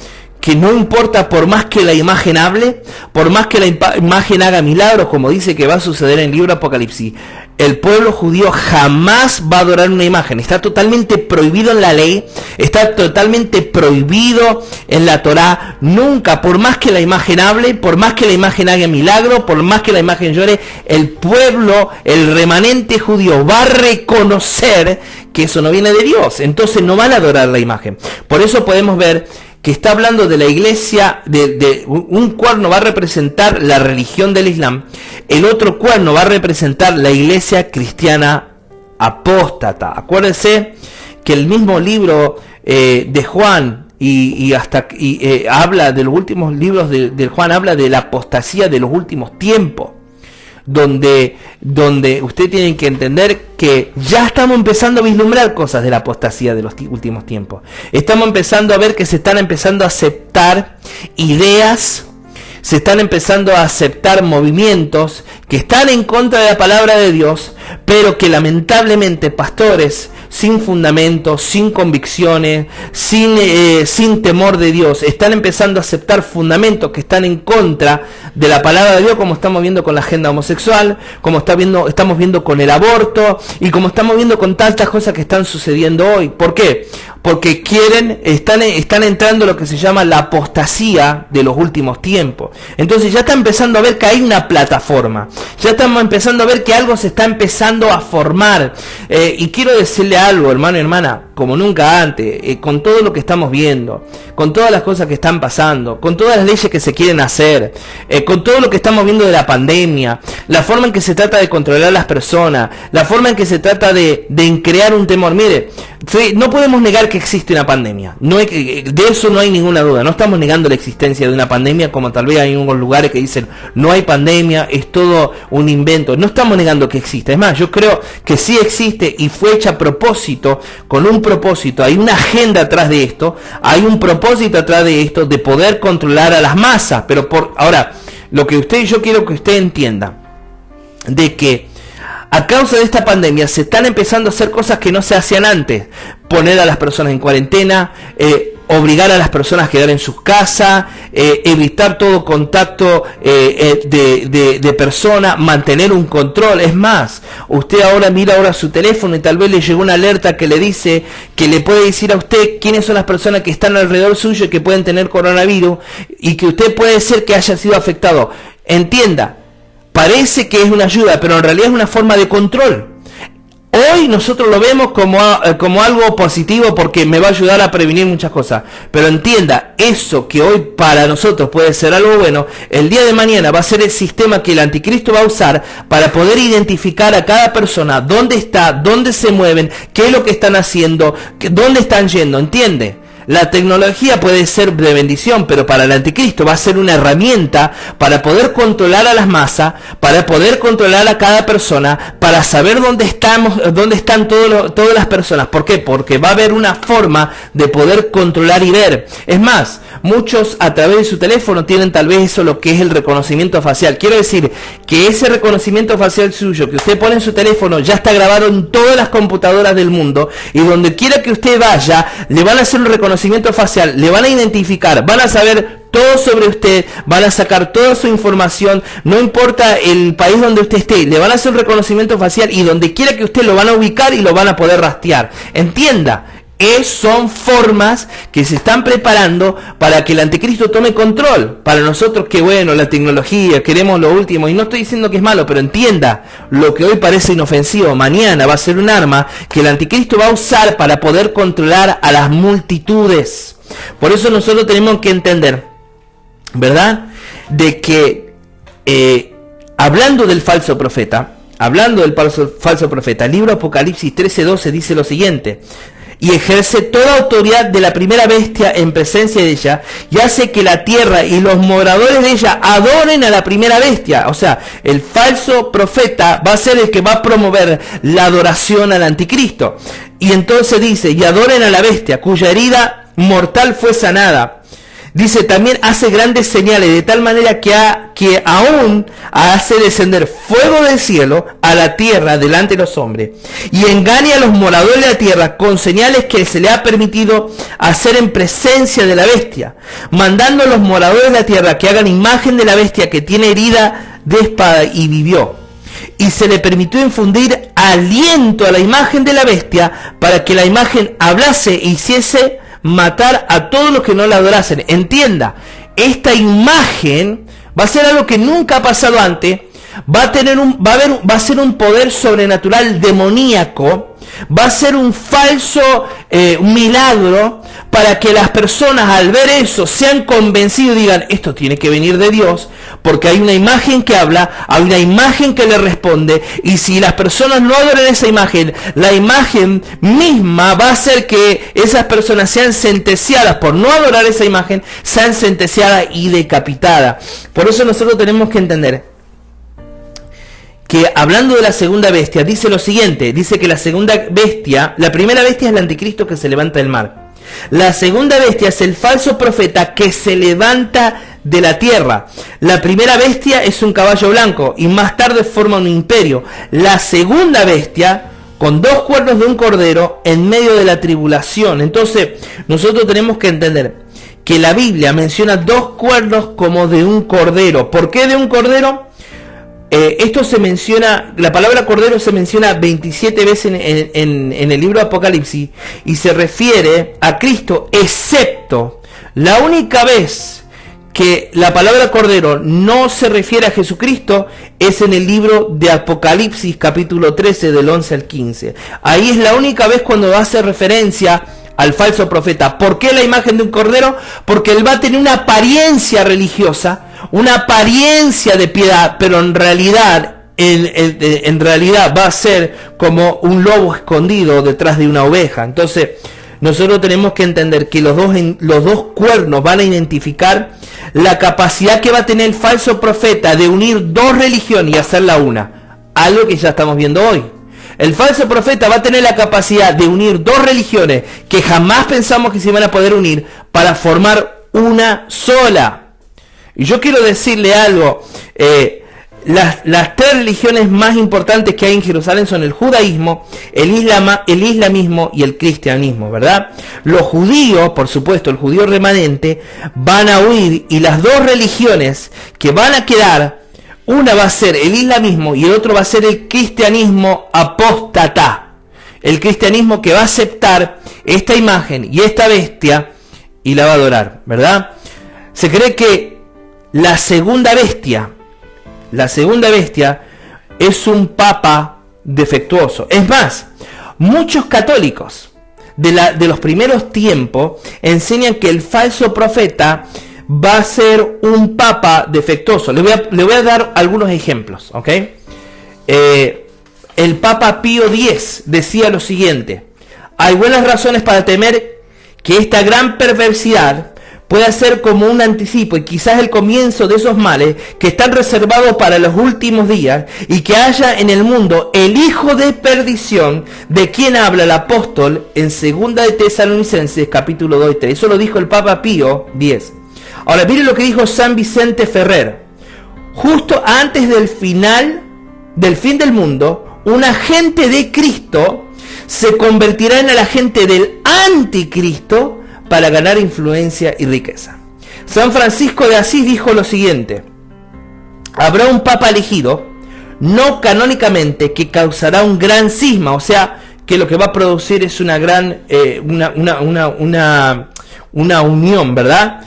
que no importa, por más que la imagen hable, por más que la imagen haga milagros, como dice que va a suceder en el libro Apocalipsis, el pueblo judío jamás va a adorar una imagen. Está totalmente prohibido en la ley, está totalmente prohibido en la Torá. Nunca, por más que la imagen hable, por más que la imagen haga milagro, por más que la imagen llore, el pueblo, el remanente judío va a reconocer que eso no viene de Dios. Entonces no van a adorar la imagen. Por eso podemos ver que está hablando de la iglesia, de un cuerno va a representar la religión del Islam, el otro cuerno va a representar la iglesia cristiana apóstata. Acuérdense que el mismo libro de Juan habla de los últimos libros de Juan, habla de la apostasía de los últimos tiempos, donde usted tiene que entender que ya estamos empezando a vislumbrar cosas de la apostasía de los últimos tiempos. Estamos empezando a ver que se están empezando a aceptar ideas, se están empezando a aceptar movimientos que están en contra de la palabra de Dios, pero que lamentablemente pastores sin fundamento, sin convicciones, sin temor de Dios, están empezando a aceptar fundamentos que están en contra de la palabra de Dios, como estamos viendo con la agenda homosexual, como estamos viendo con el aborto y como estamos viendo con tantas cosas que están sucediendo hoy. ¿Por qué? Porque están entrando lo que se llama la apostasía de los últimos tiempos. Entonces ya está empezando a ver que hay una plataforma, ya estamos empezando a ver que algo se está empezando a formar, y quiero decirle algo, hermano y hermana, como nunca antes, con todo lo que estamos viendo, con todas las cosas que están pasando, con todas las leyes que se quieren hacer, con todo lo que estamos viendo de la pandemia, la forma en que se trata de controlar a las personas, la forma en que se trata de crear un temor. Mire, no podemos negar que existe una pandemia, de eso no hay ninguna duda, no estamos negando la existencia de una pandemia, como tal vez hay unos lugares que dicen no hay pandemia, es todo un invento. No estamos negando que existe, es más, yo creo que sí existe y fue hecha a propósito, con un propósito, hay una agenda atrás de esto, hay un propósito atrás de esto, de poder controlar a las masas. Pero ahora, lo que yo quiero que usted entienda, de que a causa de esta pandemia se están empezando a hacer cosas que no se hacían antes, poner a las personas en cuarentena, obligar a las personas a quedar en sus casas, evitar todo contacto de personas, mantener un control. Es más, usted ahora mira su teléfono y tal vez le llegó una alerta que le dice, que le puede decir a usted quiénes son las personas que están alrededor suyo y que pueden tener coronavirus, y que usted puede ser que haya sido afectado. Entienda, parece que es una ayuda, pero en realidad es una forma de control. Hoy nosotros lo vemos como algo positivo porque me va a ayudar a prevenir muchas cosas. Pero entienda, eso que hoy para nosotros puede ser algo bueno, el día de mañana va a ser el sistema que el anticristo va a usar para poder identificar a cada persona, dónde está, dónde se mueven, qué es lo que están haciendo, dónde están yendo, ¿entiende? La tecnología puede ser de bendición, pero para el anticristo va a ser una herramienta para poder controlar a las masas, para poder controlar a cada persona, para saber dónde están todas las personas. ¿Por qué? Porque va a haber una forma de poder controlar y ver. Es más, muchos a través de su teléfono tienen tal vez eso, lo que es el reconocimiento facial. Quiero decir que ese reconocimiento facial suyo que usted pone en su teléfono ya está grabado en todas las computadoras del mundo, y donde quiera que usted vaya le van a hacer un reconocimiento facial, le van a identificar, van a saber todo sobre usted, van a sacar toda su información, no importa el país donde usted esté, le van a hacer un reconocimiento facial y donde quiera que usted lo van a ubicar y lo van a poder rastrear. Entienda, son formas que se están preparando para que el anticristo tome control. Para nosotros, que bueno, la tecnología, queremos lo último, y no estoy diciendo que es malo, pero entienda, lo que hoy parece inofensivo, mañana va a ser un arma que el anticristo va a usar para poder controlar a las multitudes. Por eso nosotros tenemos que entender, ¿verdad?, de que hablando del falso profeta, el libro Apocalipsis 13:12 dice lo siguiente: y ejerce toda autoridad de la primera bestia en presencia de ella, y hace que la tierra y los moradores de ella adoren a la primera bestia. O sea, el falso profeta va a ser el que va a promover la adoración al anticristo. Y entonces dice, y adoren a la bestia, cuya herida mortal fue sanada. Dice, también hace grandes señales, de tal manera que aún hace descender fuego del cielo a la tierra delante de los hombres, y engaña a los moradores de la tierra con señales que se le ha permitido hacer en presencia de la bestia, mandando a los moradores de la tierra que hagan imagen de la bestia que tiene herida de espada y vivió. Y se le permitió infundir aliento a la imagen de la bestia para que la imagen hablase e hiciese matar a todos los que no la adorasen. Entienda, esta imagen va a ser algo que nunca ha pasado antes. Va a ser un poder sobrenatural demoníaco. Va a ser un falso milagro para que las personas al ver eso sean convencidos y digan, esto tiene que venir de Dios, porque hay una imagen que habla, hay una imagen que le responde, y si las personas no adoran esa imagen, la imagen misma va a hacer que esas personas sean sentenciadas por no adorar esa imagen, sean sentenciadas y decapitadas. Por eso nosotros tenemos que entender que hablando de la segunda bestia, dice lo siguiente, dice que la segunda bestia, la primera bestia es el anticristo que se levanta del mar. La segunda bestia es el falso profeta que se levanta de la tierra. La primera bestia es un caballo blanco y más tarde forma un imperio. La segunda bestia, con 2 cuernos de un cordero en medio de la tribulación. Entonces, nosotros tenemos que entender que la Biblia menciona 2 cuernos como de un cordero. ¿Por qué de un cordero? Esto se menciona, la palabra cordero se menciona 27 veces en el libro de Apocalipsis y se refiere a Cristo, excepto la única vez que la palabra cordero no se refiere a Jesucristo es en el libro de Apocalipsis capítulo 13 del 11 al 15. Ahí es la única vez cuando hace referencia al falso profeta. ¿Por qué la imagen de un cordero? Porque él va a tener una apariencia religiosa, una apariencia de piedad, pero en realidad va a ser como un lobo escondido detrás de una oveja. Entonces, nosotros tenemos que entender que los dos cuernos van a identificar la capacidad que va a tener el falso profeta de unir 2 religiones y hacerla una. Algo que ya estamos viendo hoy. El falso profeta va a tener la capacidad de unir 2 religiones que jamás pensamos que se van a poder unir para formar una sola. Y yo quiero decirle algo, las 3 religiones más importantes que hay en Jerusalén son el judaísmo, el islamismo y el cristianismo, ¿verdad? Los judíos, por supuesto, el judío remanente, van a huir, y las 2 religiones que van a quedar, una va a ser el islamismo y el otro va a ser el cristianismo apóstata. El cristianismo que va a aceptar esta imagen y esta bestia y la va a adorar, ¿verdad? Se cree que la segunda bestia es un papa defectuoso. Es más, muchos católicos de los primeros tiempos enseñan que el falso profeta va a ser un papa defectuoso. Le voy a dar algunos ejemplos, ¿ok? El Papa Pío X decía lo siguiente: hay buenas razones para temer que esta gran perversidad pueda ser como un anticipo y quizás el comienzo de esos males que están reservados para los últimos días, y que haya en el mundo el hijo de perdición de quien habla el apóstol en 2 de Tesalonicenses capítulo 2 y 3. Eso lo dijo el Papa Pío X. Ahora miren lo que dijo San Vicente Ferrer: justo antes del fin del mundo, un agente de Cristo se convertirá en el agente del anticristo para ganar influencia y riqueza. San Francisco de Asís dijo lo siguiente: habrá un papa elegido, no canónicamente, que causará un gran cisma, o sea, que lo que va a producir es una gran, una unión, ¿verdad?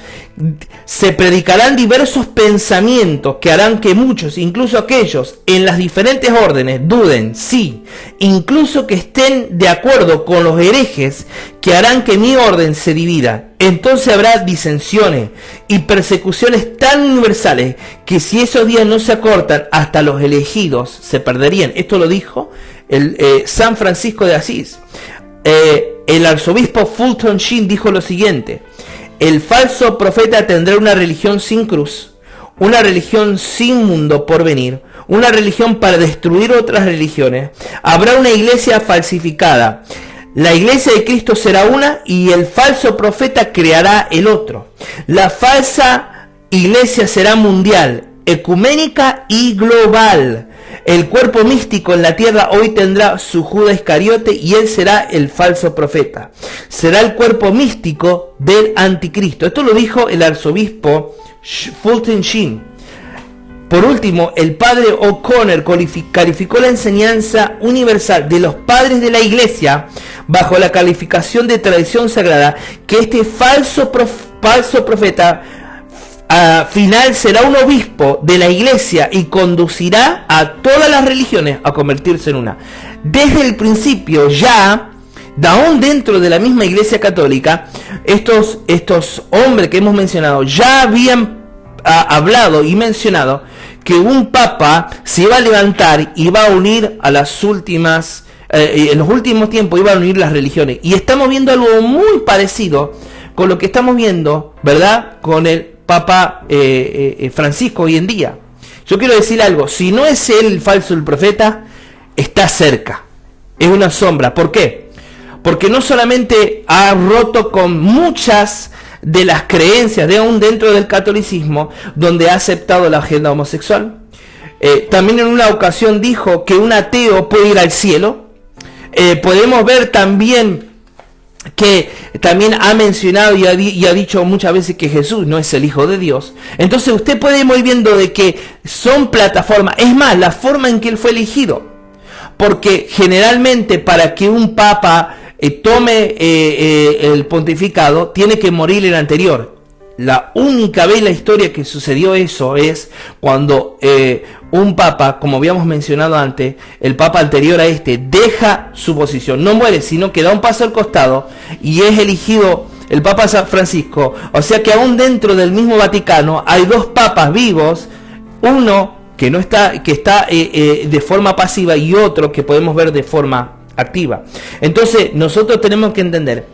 Se predicarán diversos pensamientos que harán que muchos, incluso aquellos en las diferentes órdenes, duden, sí, incluso que estén de acuerdo con los herejes, que harán que mi orden se divida. Entonces habrá disensiones y persecuciones tan universales que si esos días no se acortan, hasta los elegidos se perderían. Esto lo dijo San Francisco de Asís. El arzobispo Fulton Sheen dijo lo siguiente: el falso profeta tendrá una religión sin cruz, una religión sin mundo por venir, una religión para destruir otras religiones. Habrá una iglesia falsificada. La iglesia de Cristo será una y el falso profeta creará el otro. La falsa iglesia será mundial, ecuménica y global. El cuerpo místico en la tierra hoy tendrá su Judas Iscariote y él será el falso profeta. Será el cuerpo místico del anticristo. Esto lo dijo el arzobispo Fulton Sheen. Por último, el padre O'Connor calificó la enseñanza universal de los padres de la iglesia bajo la calificación de tradición sagrada, que este falso profeta final será un obispo de la iglesia y conducirá a todas las religiones a convertirse en una. Desde el principio, ya aún dentro de la misma iglesia católica, estos hombres que hemos mencionado ya habían hablado y mencionado que un papa se iba a levantar y iba a unir a las últimas, en los últimos tiempos iba a unir las religiones. Y estamos viendo algo muy parecido con lo que estamos viendo, ¿verdad?, con el Papa Francisco hoy en día. Yo quiero decir algo: si no es él el falso, el profeta, está cerca, es una sombra. ¿Por qué? Porque no solamente ha roto con muchas de las creencias de aún dentro del catolicismo, donde ha aceptado la agenda homosexual, también en una ocasión dijo que un ateo puede ir al cielo. Podemos ver también que también ha mencionado y ha dicho muchas veces que Jesús no es el Hijo de Dios. Entonces usted puede ir viendo de que son plataformas. Es más, la forma en que él fue elegido, porque generalmente para que un papa tome el pontificado tiene que morir el anterior. La única vez en la historia que sucedió eso es cuando un papa, como habíamos mencionado antes, el papa anterior a este, deja su posición, no muere, sino que da un paso al costado y es elegido el Papa San Francisco. O sea que aún dentro del mismo Vaticano hay dos papas vivos, uno que no está, que está de forma pasiva, y otro que podemos ver de forma activa. Entonces nosotros tenemos que entender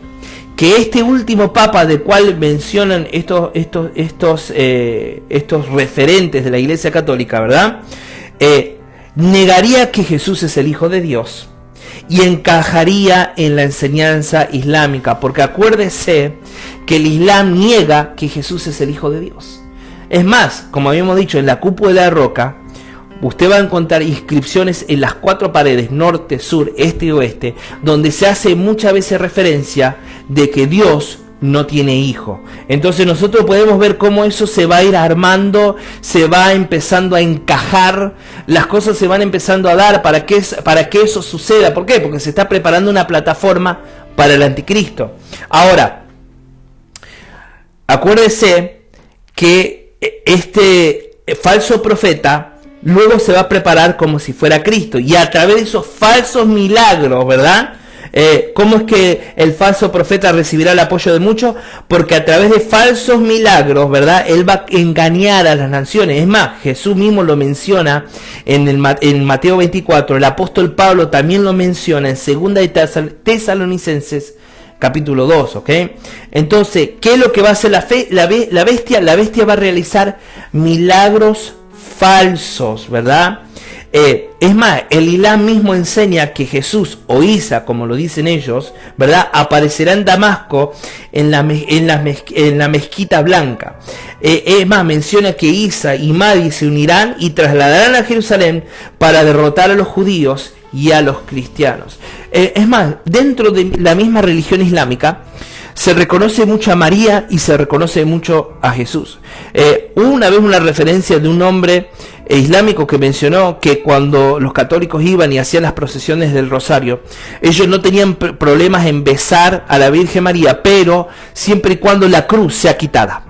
que este último papa del cual mencionan estos referentes de la Iglesia Católica, ¿verdad?, negaría que Jesús es el Hijo de Dios y encajaría en la enseñanza islámica, porque acuérdese que el Islam niega que Jesús es el Hijo de Dios. Es más, como habíamos dicho, en la cúpula de la roca usted va a encontrar inscripciones en las 4 paredes, norte, sur, este y oeste, donde se hace muchas veces referencia de que Dios no tiene hijo. Entonces nosotros podemos ver cómo eso se va a ir armando, se va empezando a encajar, las cosas se van empezando a dar para que eso suceda. ¿Por qué? Porque se está preparando una plataforma para el anticristo. Ahora, acuérdese que este falso profeta luego se va a preparar como si fuera Cristo. Y a través de esos falsos milagros, ¿verdad? ¿Cómo es que el falso profeta recibirá el apoyo de muchos? Porque a través de falsos milagros, ¿verdad? Él va a engañar a las naciones. Es más, Jesús mismo lo menciona en Mateo 24. El apóstol Pablo también lo menciona en 2 de Tesalonicenses capítulo 2, ¿ok? Entonces, ¿qué es lo que va a hacer la bestia? La bestia va a realizar milagros falsos, ¿verdad? Es más, el Islam mismo enseña que Jesús o Isa, como lo dicen ellos, ¿verdad? Aparecerá en Damasco en la mezquita blanca. Es más, menciona que Isa y Mahdi se unirán y trasladarán a Jerusalén para derrotar a los judíos y a los cristianos. Es más, dentro de la misma religión islámica se reconoce mucho a María y se reconoce mucho a Jesús. Hubo una vez una referencia de un hombre islámico que mencionó que cuando los católicos iban y hacían las procesiones del rosario, ellos no tenían problemas en besar a la Virgen María, pero siempre y cuando la cruz sea quitada.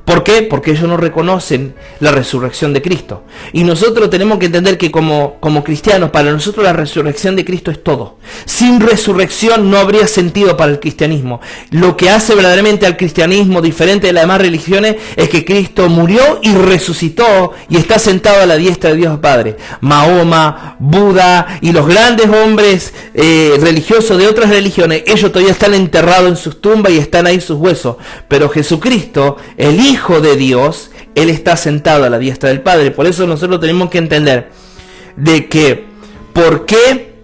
¿Por qué? Porque ellos no reconocen la resurrección de Cristo. Y nosotros tenemos que entender que como cristianos, para nosotros la resurrección de Cristo es todo. Sin resurrección no habría sentido para el cristianismo. Lo que hace verdaderamente al cristianismo diferente de las demás religiones es que Cristo murió y resucitó y está sentado a la diestra de Dios Padre. Mahoma, Buda y los grandes hombres religiosos de otras religiones, ellos todavía están enterrados en sus tumbas y están ahí sus huesos. Pero Jesucristo, el Hijo de Dios, Él está sentado a la diestra del Padre. Por eso nosotros tenemos que entender de que, ¿por qué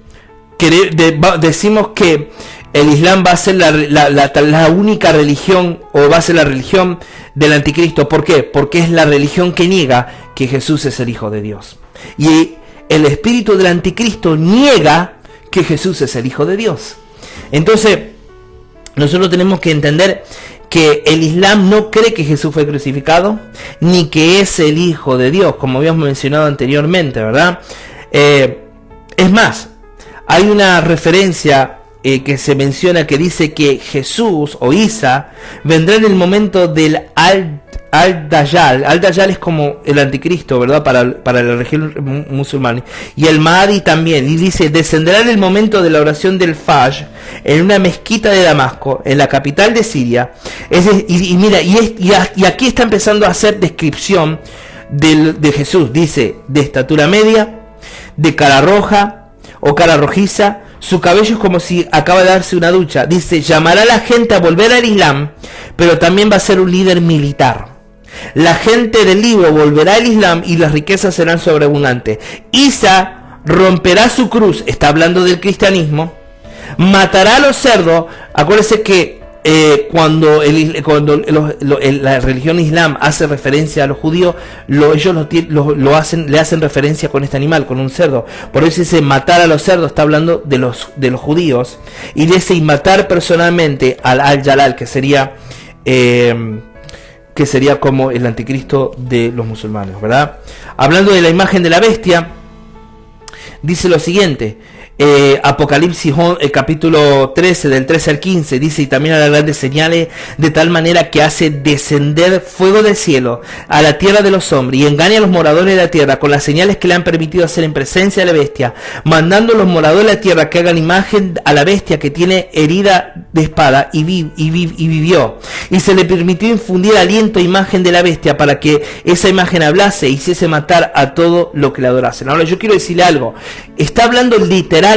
decimos que el Islam va a ser la única religión, o va a ser la religión del anticristo? ¿Por qué? Porque es la religión que niega que Jesús es el Hijo de Dios. Y el espíritu del anticristo niega que Jesús es el Hijo de Dios. Entonces, nosotros tenemos que entender que el Islam no cree que Jesús fue crucificado, ni que es el Hijo de Dios, como habíamos mencionado anteriormente, ¿verdad? Es más, hay una referencia que se menciona que dice que Jesús o Isa vendrá en el momento del Al-Dajjal. Al-Dajjal es como el anticristo, ¿verdad? Para la región musulmana. Y el Mahdi también. Y dice, descenderá en el momento de la oración del Fajr en una mezquita de Damasco, en la capital de Siria. Y aquí está empezando a hacer descripción de Jesús. Dice, de estatura media, de cara roja o cara rojiza. Su cabello es como si acaba de darse una ducha. Dice, llamará a la gente a volver al Islam, pero también va a ser un líder militar. La gente del libro volverá al Islam y las riquezas serán sobreabundantes. Isa romperá su cruz, está hablando del cristianismo, matará a los cerdos. Acuérdense que cuando la religión islam hace referencia a los judíos, ellos le hacen referencia con este animal, con un cerdo. Por eso dice matar a los cerdos, está hablando de los judíos. Y dice y matar personalmente al Al-Jalal, que sería como el anticristo de los musulmanes, ¿verdad? Hablando de la imagen de la bestia, dice lo siguiente. Apocalipsis capítulo 13 del 13 al 15 dice, y también hará grandes señales de tal manera que hace descender fuego del cielo a la tierra de los hombres y engaña a los moradores de la tierra con las señales que le han permitido hacer en presencia de la bestia, mandando a los moradores de la tierra que hagan imagen a la bestia que tiene herida de espada y vivió, y se le permitió infundir aliento a imagen de la bestia para que esa imagen hablase e hiciese matar a todo lo que le adorasen. Ahora yo quiero decirle algo, está hablando literalmente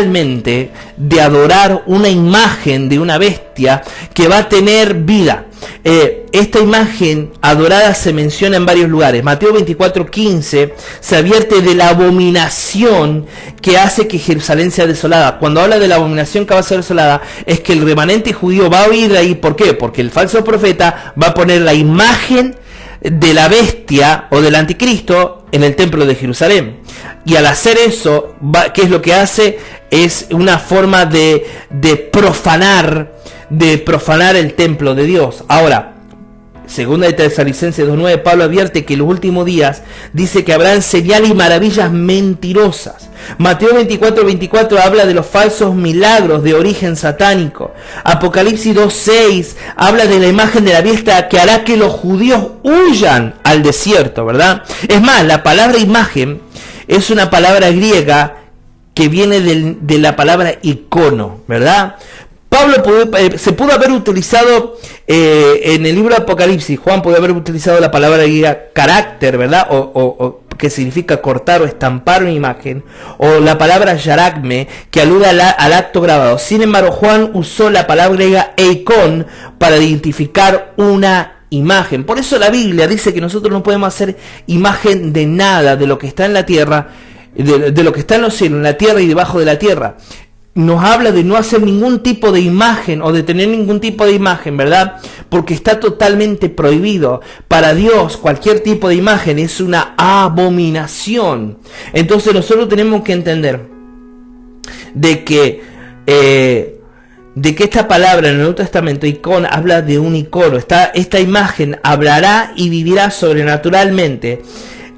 de adorar una imagen de una bestia que va a tener vida. Esta imagen adorada se menciona en varios lugares. Mateo 24:15 se advierte de la abominación que hace que Jerusalén sea desolada. Cuando habla de la abominación que va a ser desolada, es que el remanente judío va a huir de ahí. ¿Por qué? Porque el falso profeta va a poner la imagen de la bestia o del anticristo en el templo de Jerusalén. Y al hacer eso, ¿qué es lo que hace? Es una forma de profanar el templo de Dios. Ahora, Segunda de Tesalonicenses 2:9, Pablo advierte que en los últimos días dice que habrán señales y maravillas mentirosas. Mateo 24:24 habla de los falsos milagros de origen satánico. Apocalipsis 2:6 habla de la imagen de la bestia que hará que los judíos huyan al desierto, ¿verdad? Es más, la palabra imagen es una palabra griega que viene de la palabra icono, ¿verdad? Pablo se pudo haber utilizado en el libro de Apocalipsis, Juan pudo haber utilizado la palabra griega carácter, ¿verdad? O que significa cortar o estampar una imagen, o la palabra yaragme, que alude al acto grabado. Sin embargo, Juan usó la palabra griega eikon para identificar una imagen. Por eso la Biblia dice que nosotros no podemos hacer imagen de nada, de lo que está en la tierra, de lo que está en los cielos, en la tierra y debajo de la tierra. Nos habla de no hacer ningún tipo de imagen o de tener ningún tipo de imagen, ¿verdad? Porque está totalmente prohibido. Para Dios cualquier tipo de imagen es una abominación. Entonces nosotros tenemos que entender de que esta palabra en el Nuevo Testamento, icono, habla de un icono. Esta imagen hablará y vivirá sobrenaturalmente.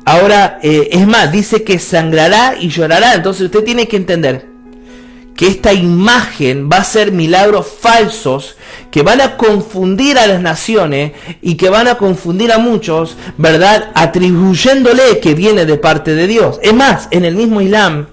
Ahora, es más, dice que sangrará y llorará. Entonces usted tiene que entender que esta imagen va a ser milagros falsos que van a confundir a las naciones y que van a confundir a muchos, ¿verdad? Atribuyéndole que viene de parte de Dios. Es más, en el mismo Islam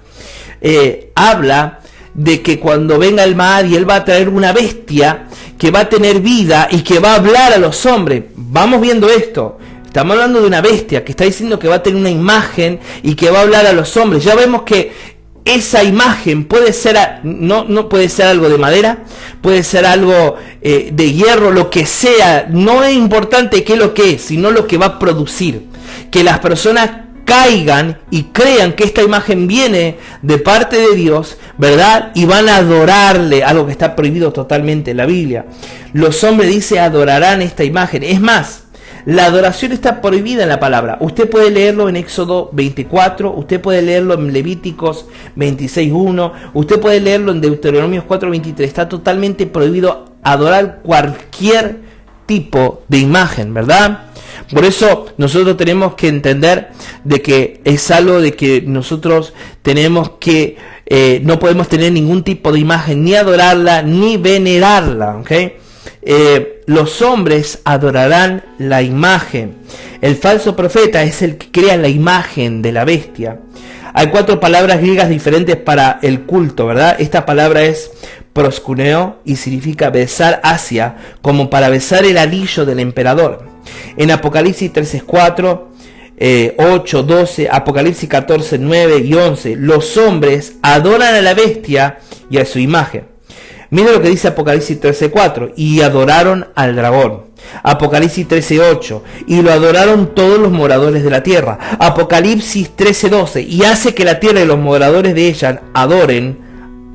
habla de que cuando venga el Mahdi, él va a traer una bestia que va a tener vida y que va a hablar a los hombres. Vamos viendo esto. Estamos hablando de una bestia que está diciendo que va a tener una imagen y que va a hablar a los hombres. Ya vemos que esa imagen puede ser, no puede ser algo de madera, puede ser algo de hierro, lo que sea. No es importante qué es lo que es, sino lo que va a producir. Que las personas caigan y crean que esta imagen viene de parte de Dios, ¿verdad? Y van a adorarle, algo que está prohibido totalmente en la Biblia. Los hombres, dice, adorarán esta imagen. Es más, la adoración está prohibida en la palabra. Usted puede leerlo en Éxodo 24, usted puede leerlo en Levíticos 26:1, usted puede leerlo en Deuteronomio 4:23. Está totalmente prohibido adorar cualquier tipo de imagen, ¿verdad? Por eso nosotros tenemos que entender de que es algo de que nosotros tenemos que, no podemos tener ningún tipo de imagen, ni adorarla, ni venerarla, ¿ok? Los hombres adorarán la imagen. El falso profeta es el que crea la imagen de la bestia. Hay 4 palabras griegas diferentes para el culto, ¿verdad? Esta palabra es proskuneo y significa besar hacia, como para besar el anillo del emperador. En Apocalipsis 13:4, 8, 12, Apocalipsis 14, 9 y 11, los hombres adoran a la bestia y a su imagen. Mira lo que dice Apocalipsis 13:4, y adoraron al dragón. Apocalipsis 13:8, y lo adoraron todos los moradores de la tierra. Apocalipsis 13:12, y hace que la tierra y los moradores de ella adoren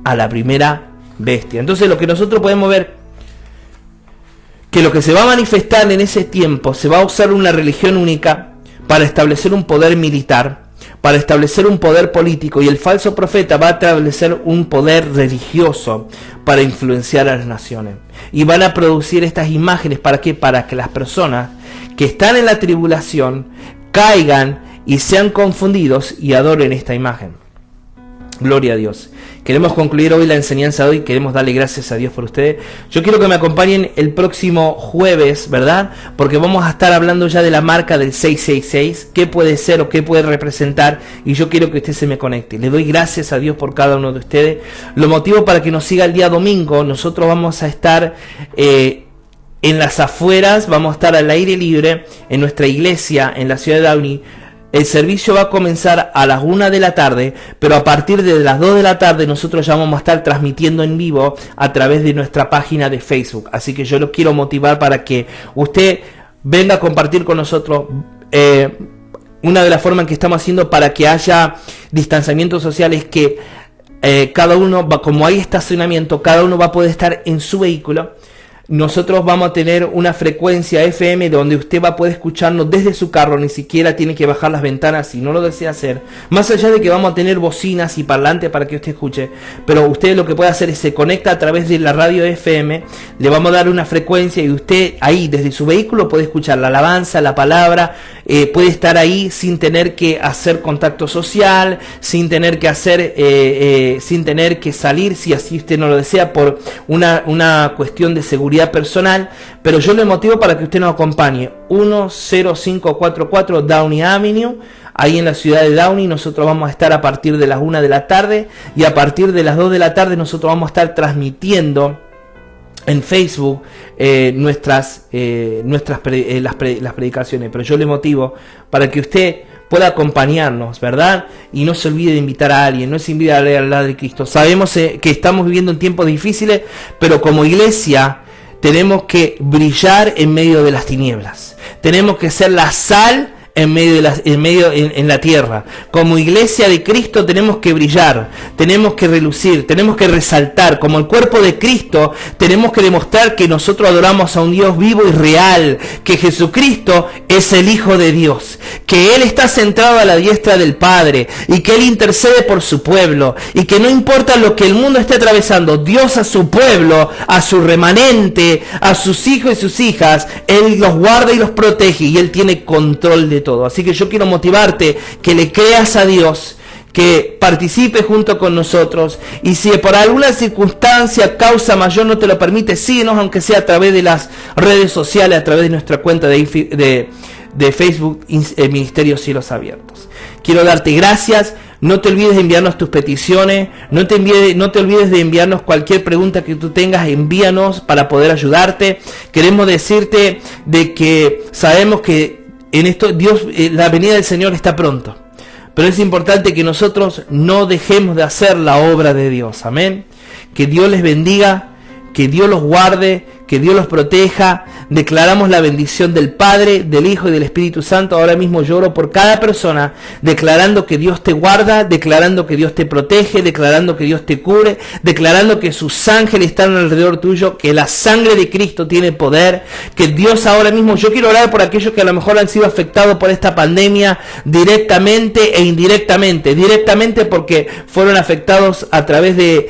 a la primera bestia. Entonces lo que nosotros podemos ver, que lo que se va a manifestar en ese tiempo, se va a usar una religión única para establecer un poder militar, para establecer un poder político, y el falso profeta va a establecer un poder religioso para influenciar a las naciones. Y van a producir estas imágenes, ¿para qué? Para que las personas que están en la tribulación caigan y sean confundidos y adoren esta imagen. Gloria a Dios. Queremos concluir hoy la enseñanza de hoy. Queremos darle gracias a Dios por ustedes. Yo quiero que me acompañen el próximo jueves, ¿verdad? Porque vamos a estar hablando ya de la marca del 666. ¿Qué puede ser o qué puede representar? Y yo quiero que usted se me conecte. Le doy gracias a Dios por cada uno de ustedes. Lo motivo para que nos siga el día domingo. Nosotros vamos a estar en las afueras. Vamos a estar al aire libre en nuestra iglesia en la ciudad de Downey. El servicio va a comenzar a las 1 de la tarde, pero a partir de las 2 de la tarde nosotros ya vamos a estar transmitiendo en vivo a través de nuestra página de Facebook. Así que yo lo quiero motivar para que usted venga a compartir con nosotros. Una de las formas que estamos haciendo para que haya distanciamiento social es que cada uno, como hay estacionamiento, cada uno va a poder estar en su vehículo. nosotros vamos a tener una frecuencia FM donde usted va a poder escucharnos desde su carro, ni siquiera tiene que bajar las ventanas si no lo desea hacer. Más allá de que vamos a tener bocinas y parlantes para que usted escuche, pero usted lo que puede hacer es se conecta a través de la radio FM, le vamos a dar una frecuencia y usted ahí desde su vehículo puede escuchar la alabanza, la palabra, puede estar ahí sin tener que hacer contacto social, sin tener que sin tener que salir si así usted no lo desea por una cuestión de seguridad personal, pero yo le motivo para que usted nos acompañe. 10544 Downey Avenue, ahí en la ciudad de Downey. Nosotros vamos a estar a partir de las 1 de la tarde y a partir de las 2 de la tarde nosotros vamos a estar transmitiendo en Facebook las predicaciones, pero yo le motivo para que usted pueda acompañarnos, ¿verdad? Y no se olvide de invitar a alguien, no se olvide de hablar de Cristo. Sabemos que estamos viviendo en tiempos difíciles, pero como iglesia tenemos que brillar en medio de las tinieblas. Tenemos que ser la sal en la tierra. Como iglesia de Cristo tenemos que brillar, tenemos que relucir, tenemos que resaltar. Como el cuerpo de Cristo tenemos que demostrar que nosotros adoramos a un Dios vivo y real, que Jesucristo es el Hijo de Dios, que Él está sentado a la diestra del Padre y que Él intercede por su pueblo, y que no importa lo que el mundo esté atravesando, Dios a su pueblo, a su remanente, a sus hijos y sus hijas, Él los guarda y los protege, y Él tiene control de todo. Así que yo quiero motivarte que le creas a Dios, que participe junto con nosotros, y si por alguna circunstancia, causa mayor no te lo permite, síguenos aunque sea a través de las redes sociales, a través de nuestra cuenta de Facebook, Ministerio Cielos Abiertos. Quiero darte gracias. No te olvides de enviarnos tus peticiones, no te olvides de enviarnos cualquier pregunta que tú tengas, envíanos para poder ayudarte. Queremos decirte de que sabemos que en esto la venida del Señor está pronto, pero es importante que nosotros no dejemos de hacer la obra de Dios. Amén. Que Dios les bendiga, que Dios los guarde, que Dios los proteja. Declaramos la bendición del Padre, del Hijo y del Espíritu Santo. Ahora mismo lloro por cada persona, declarando que Dios te guarda, declarando que Dios te protege, declarando que Dios te cubre, declarando que sus ángeles están alrededor tuyo, que la sangre de Cristo tiene poder, que Dios ahora mismo, yo quiero orar por aquellos que a lo mejor han sido afectados por esta pandemia directamente e indirectamente. Directamente porque fueron afectados a través de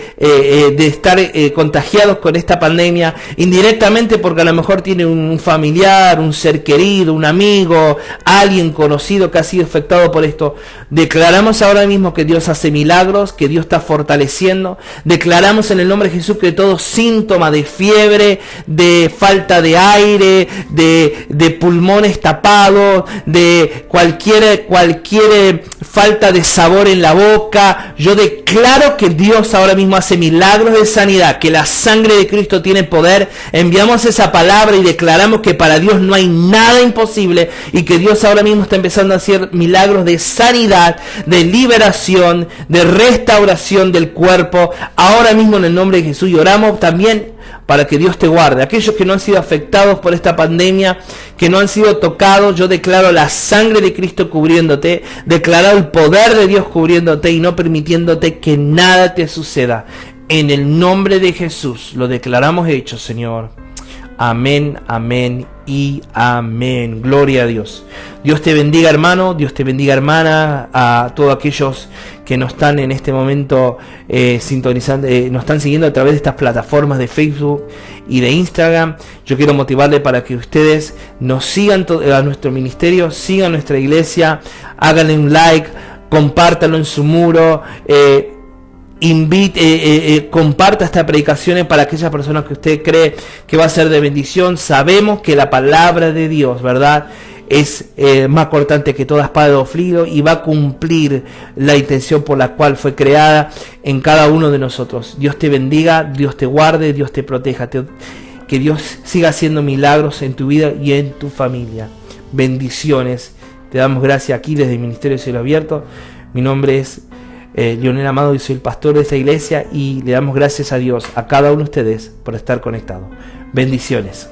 estar contagiados con esta pandemia, indirectamente porque a lo mejor tiene un familiar, un ser querido, un amigo, alguien conocido que ha sido afectado por esto. Declaramos ahora mismo que Dios hace milagros, que Dios está fortaleciendo. Declaramos en el nombre de Jesús que todo síntoma de fiebre, de falta de aire, de pulmones tapados, de cualquier falta de sabor en la boca, yo declaro que Dios ahora mismo hace milagros de sanidad, que la sangre de Cristo tiene poder. Enviamos esa palabra y declaramos que para Dios no hay nada imposible, y que Dios ahora mismo está empezando a hacer milagros de sanidad, de liberación, de restauración del cuerpo. Ahora mismo en el nombre de Jesús, y oramos también para que Dios te guarde. Aquellos que no han sido afectados por esta pandemia, que no han sido tocados, yo declaro la sangre de Cristo cubriéndote, declaro el poder de Dios cubriéndote y no permitiéndote que nada te suceda. En el nombre de Jesús lo declaramos hecho, Señor. Amén, amén y amén. Gloria a Dios. Dios te bendiga, hermano. Dios te bendiga, hermana. A todos aquellos que nos están en este momento sintonizando, nos están siguiendo a través de estas plataformas de Facebook y de Instagram. Yo quiero motivarle para que ustedes nos sigan a nuestro ministerio, sigan nuestra iglesia, háganle un like, compártanlo en su muro. Comparta estas predicaciones para aquellas personas que usted cree que va a ser de bendición. Sabemos que la palabra de Dios, ¿verdad?, es más cortante que toda espada de dos filos y va a cumplir la intención por la cual fue creada en cada uno de nosotros. Dios te bendiga, Dios te guarde, Dios te proteja. Que Dios siga haciendo milagros en tu vida y en tu familia. Bendiciones. Te damos gracias aquí desde el Ministerio de Cielo Abierto. Mi nombre es Leonel Amado y soy el pastor de esta iglesia, y le damos gracias a Dios, a cada uno de ustedes, por estar conectado. Bendiciones.